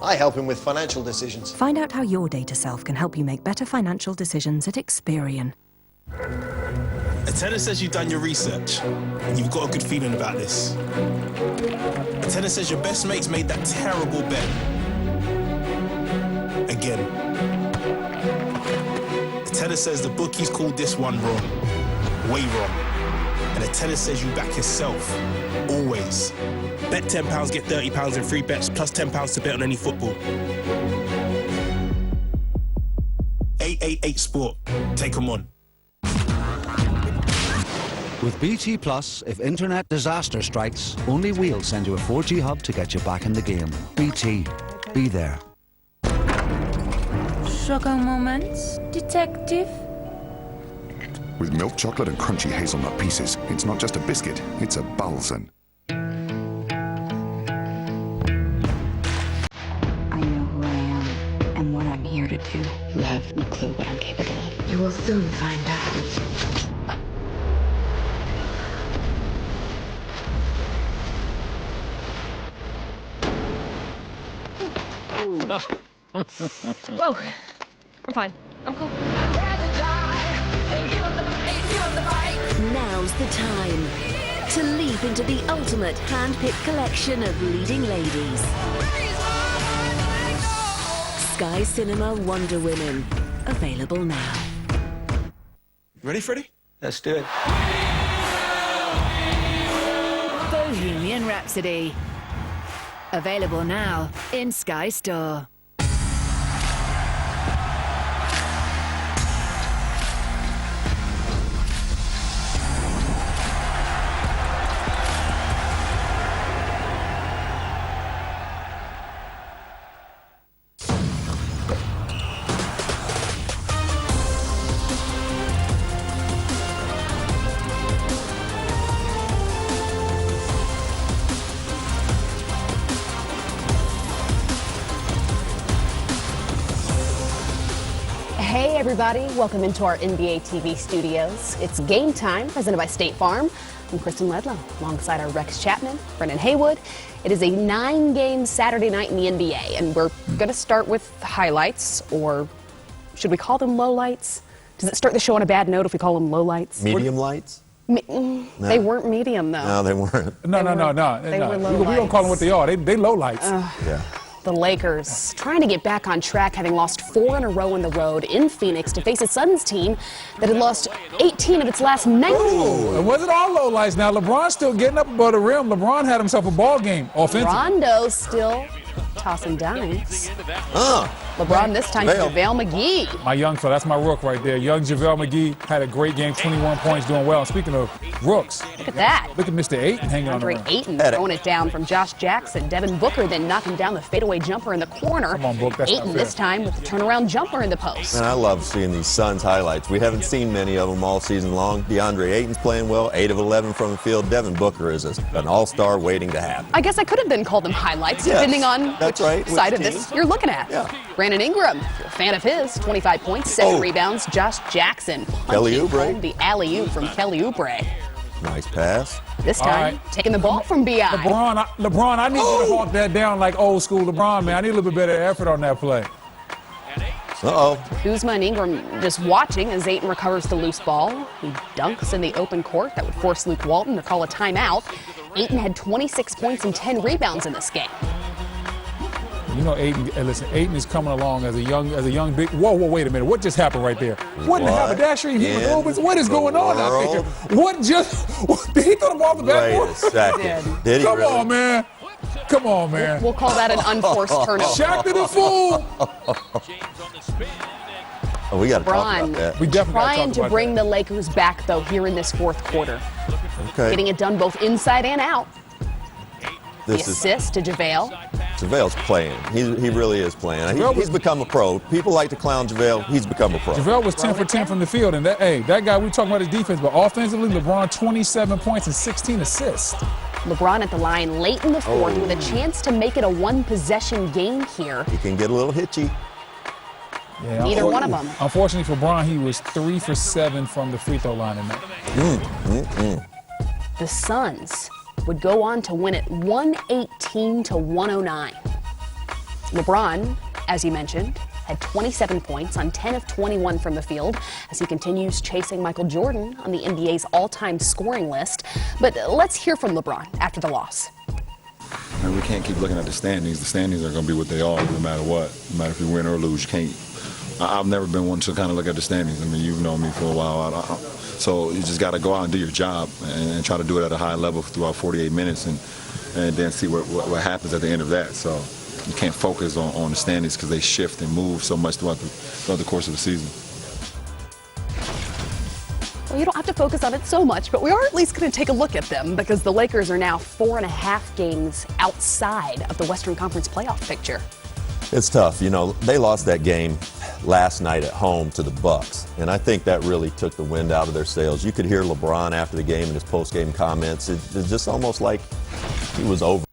I help him with financial decisions. Find out how your data self can help you make better financial decisions at Experian. A tenant says you've done your research and you've got a good feeling about this. A tenant says your best mate's made that terrible bet. Again. A tenant says the bookies called this one wrong. Way wrong. And a tenant says you back yourself. Always. Bet £10, get £30 in free bets, plus £10 to bet on any football. 888 Sport. Take 'em on. With BT Plus, if internet disaster strikes, only we'll send you a 4G hub to get you back in the game. BT. Be there. Sugar moments, detective. With milk chocolate and crunchy hazelnut pieces, it's not just a biscuit, it's a Balsan. I know who I am and what I'm here to do. You have no clue what I'm capable of. You will soon find out. Whoa, I'm fine. I'm cool. Now's the time to leap into the ultimate hand-picked collection of leading ladies. Sky Cinema Wonder Women. Available now. Ready, Freddie? Let's do it. Bohemian Rhapsody. Available now in Sky Store. Hey everybody, welcome into our NBA TV studios. It's Game Time, presented by State Farm. I'm Kristen Ledlow, alongside our Rex Chapman, Brennan Haywood. It is a 9-game Saturday night in the NBA, and we're going to start with highlights, or should we call them lowlights? Does it start the show on a bad note if we call them lowlights? Medium lights? They weren't medium, though. No, they weren't. They were low We don't call them what they are. They low lights. Yeah. The Lakers trying to get back on track, having lost 4 in a row on the road in Phoenix to face a Suns team that had lost 18 of its last 19. Ooh, it wasn't all low lights. Now, LeBron's still getting up above the rim. LeBron had himself a ball game offensively. Rondo still tossing dimes. LeBron this time to JaVale McGee. My young fella, that's my rook right there. Young JaVale McGee had a great game, 21 points, doing well. And speaking of rooks, Look at that. Look at Mr. Ayton hanging on the rim. Ayton throwing it down from Josh Jackson. Devin Booker then knocking down the fadeaway jumper in the corner. Come on, Book, that's not Ayton fair. this time with the turnaround jumper in the post. Man, I love seeing these Suns highlights. We haven't seen many of them all season long. DeAndre Ayton's playing well, 8 of 11 from the field. Devin Booker is an all-star waiting to happen. I guess I could have then called them highlights, Yes, depending on that's which right, side which of this you're looking at. Yeah. Brandon Ingram, if you're a fan of his, 25 points, 7 rebounds. Josh Jackson Kelly punching Oubre. home the alley-oop from Kelly Oubre. Nice pass. This All time, right. taking the ball from B.I. LeBron, I need you to hawk that down like old school LeBron, man. I need a little bit better effort on that play. Kuzma and Ingram just watching as Ayton recovers the loose ball. He dunks in the open court. That would force Luke Walton to call a timeout. Ayton had 26 points and 10 rebounds in this game. You know, Aiden. Hey, listen, Aiden is coming along as a young big. Whoa, wait a minute. What just happened right there? What in the haberdashery hemoglobins? What is going on out there? What just? Did he throw the ball off the backboard? Wait a second. Did he? Come really? on, man. Come on, man. We'll call that an unforced turnover. Shaq the fool. Oh, we got to talk about that. We definitely Trying to bring the Lakers back, though, here in this fourth quarter. Okay. Getting it done both inside and out. The This is assist to JaVale. JaVale's playing. He really is playing. He's become a pro. People like to clown JaVale. He's become a pro. JaVale was 10 for 10 from the field, and that guy, we talking about his defense, but offensively, LeBron 27 points and 16 assists. LeBron at the line late in the fourth with a chance to make it a one-possession game here. He can get a little hitchy. Yeah, Neither one of them. Unfortunately for Bron, he was 3 for 7 from the free throw line in that. The Suns would go on to win it 118-109. LeBron, as you mentioned, had 27 points on 10 of 21 from the field as he continues chasing Michael Jordan on the NBA's all-time scoring list. But let's hear from LeBron after the loss. And we can't keep looking at the standings. The standings are going to be what they are no matter what. No matter if you win or lose, you can't. I've never been one to kind of look at the standings. I mean, you've known me for a while. So you just got to go out and do your job and try to do it at a high level throughout 48 minutes and then see what happens at the end of that. So you can't focus on the standings because they shift and move so much throughout the course of the season. Well, you don't have to focus on it so much, but we are at least going to take a look at them because the Lakers are now 4.5 games outside of the Western Conference playoff picture. It's tough. You know, they lost that game last night at home to the Bucks, and I think that really took the wind out of their sails. You could hear LeBron after the game in his post-game comments. It's just almost like he was over.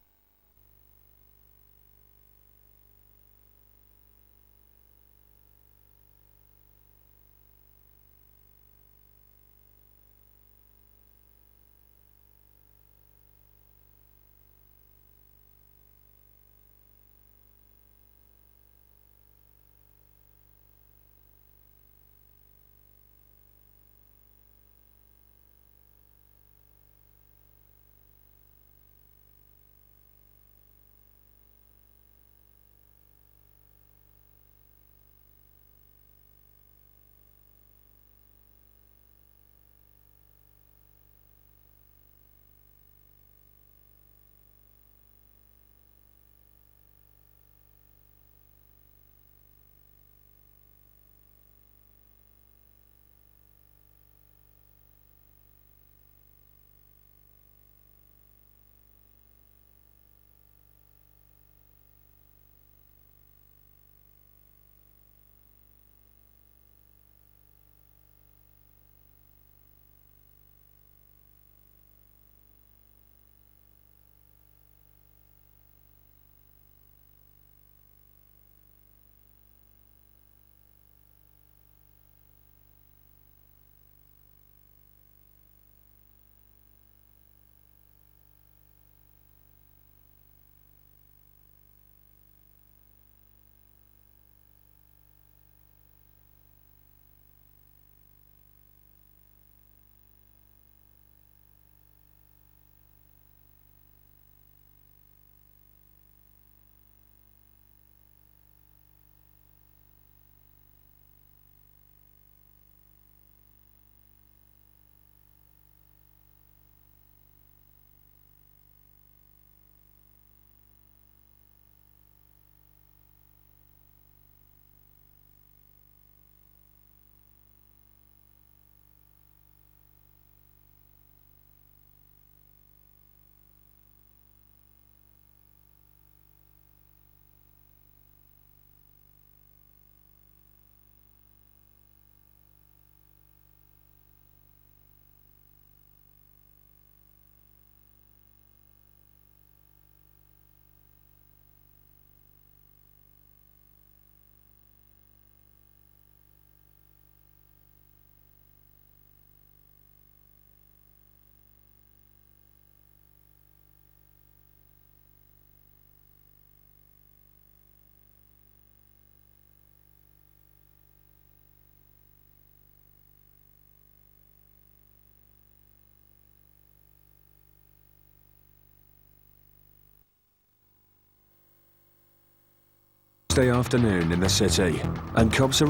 Tuesday afternoon in the city, and Cubs are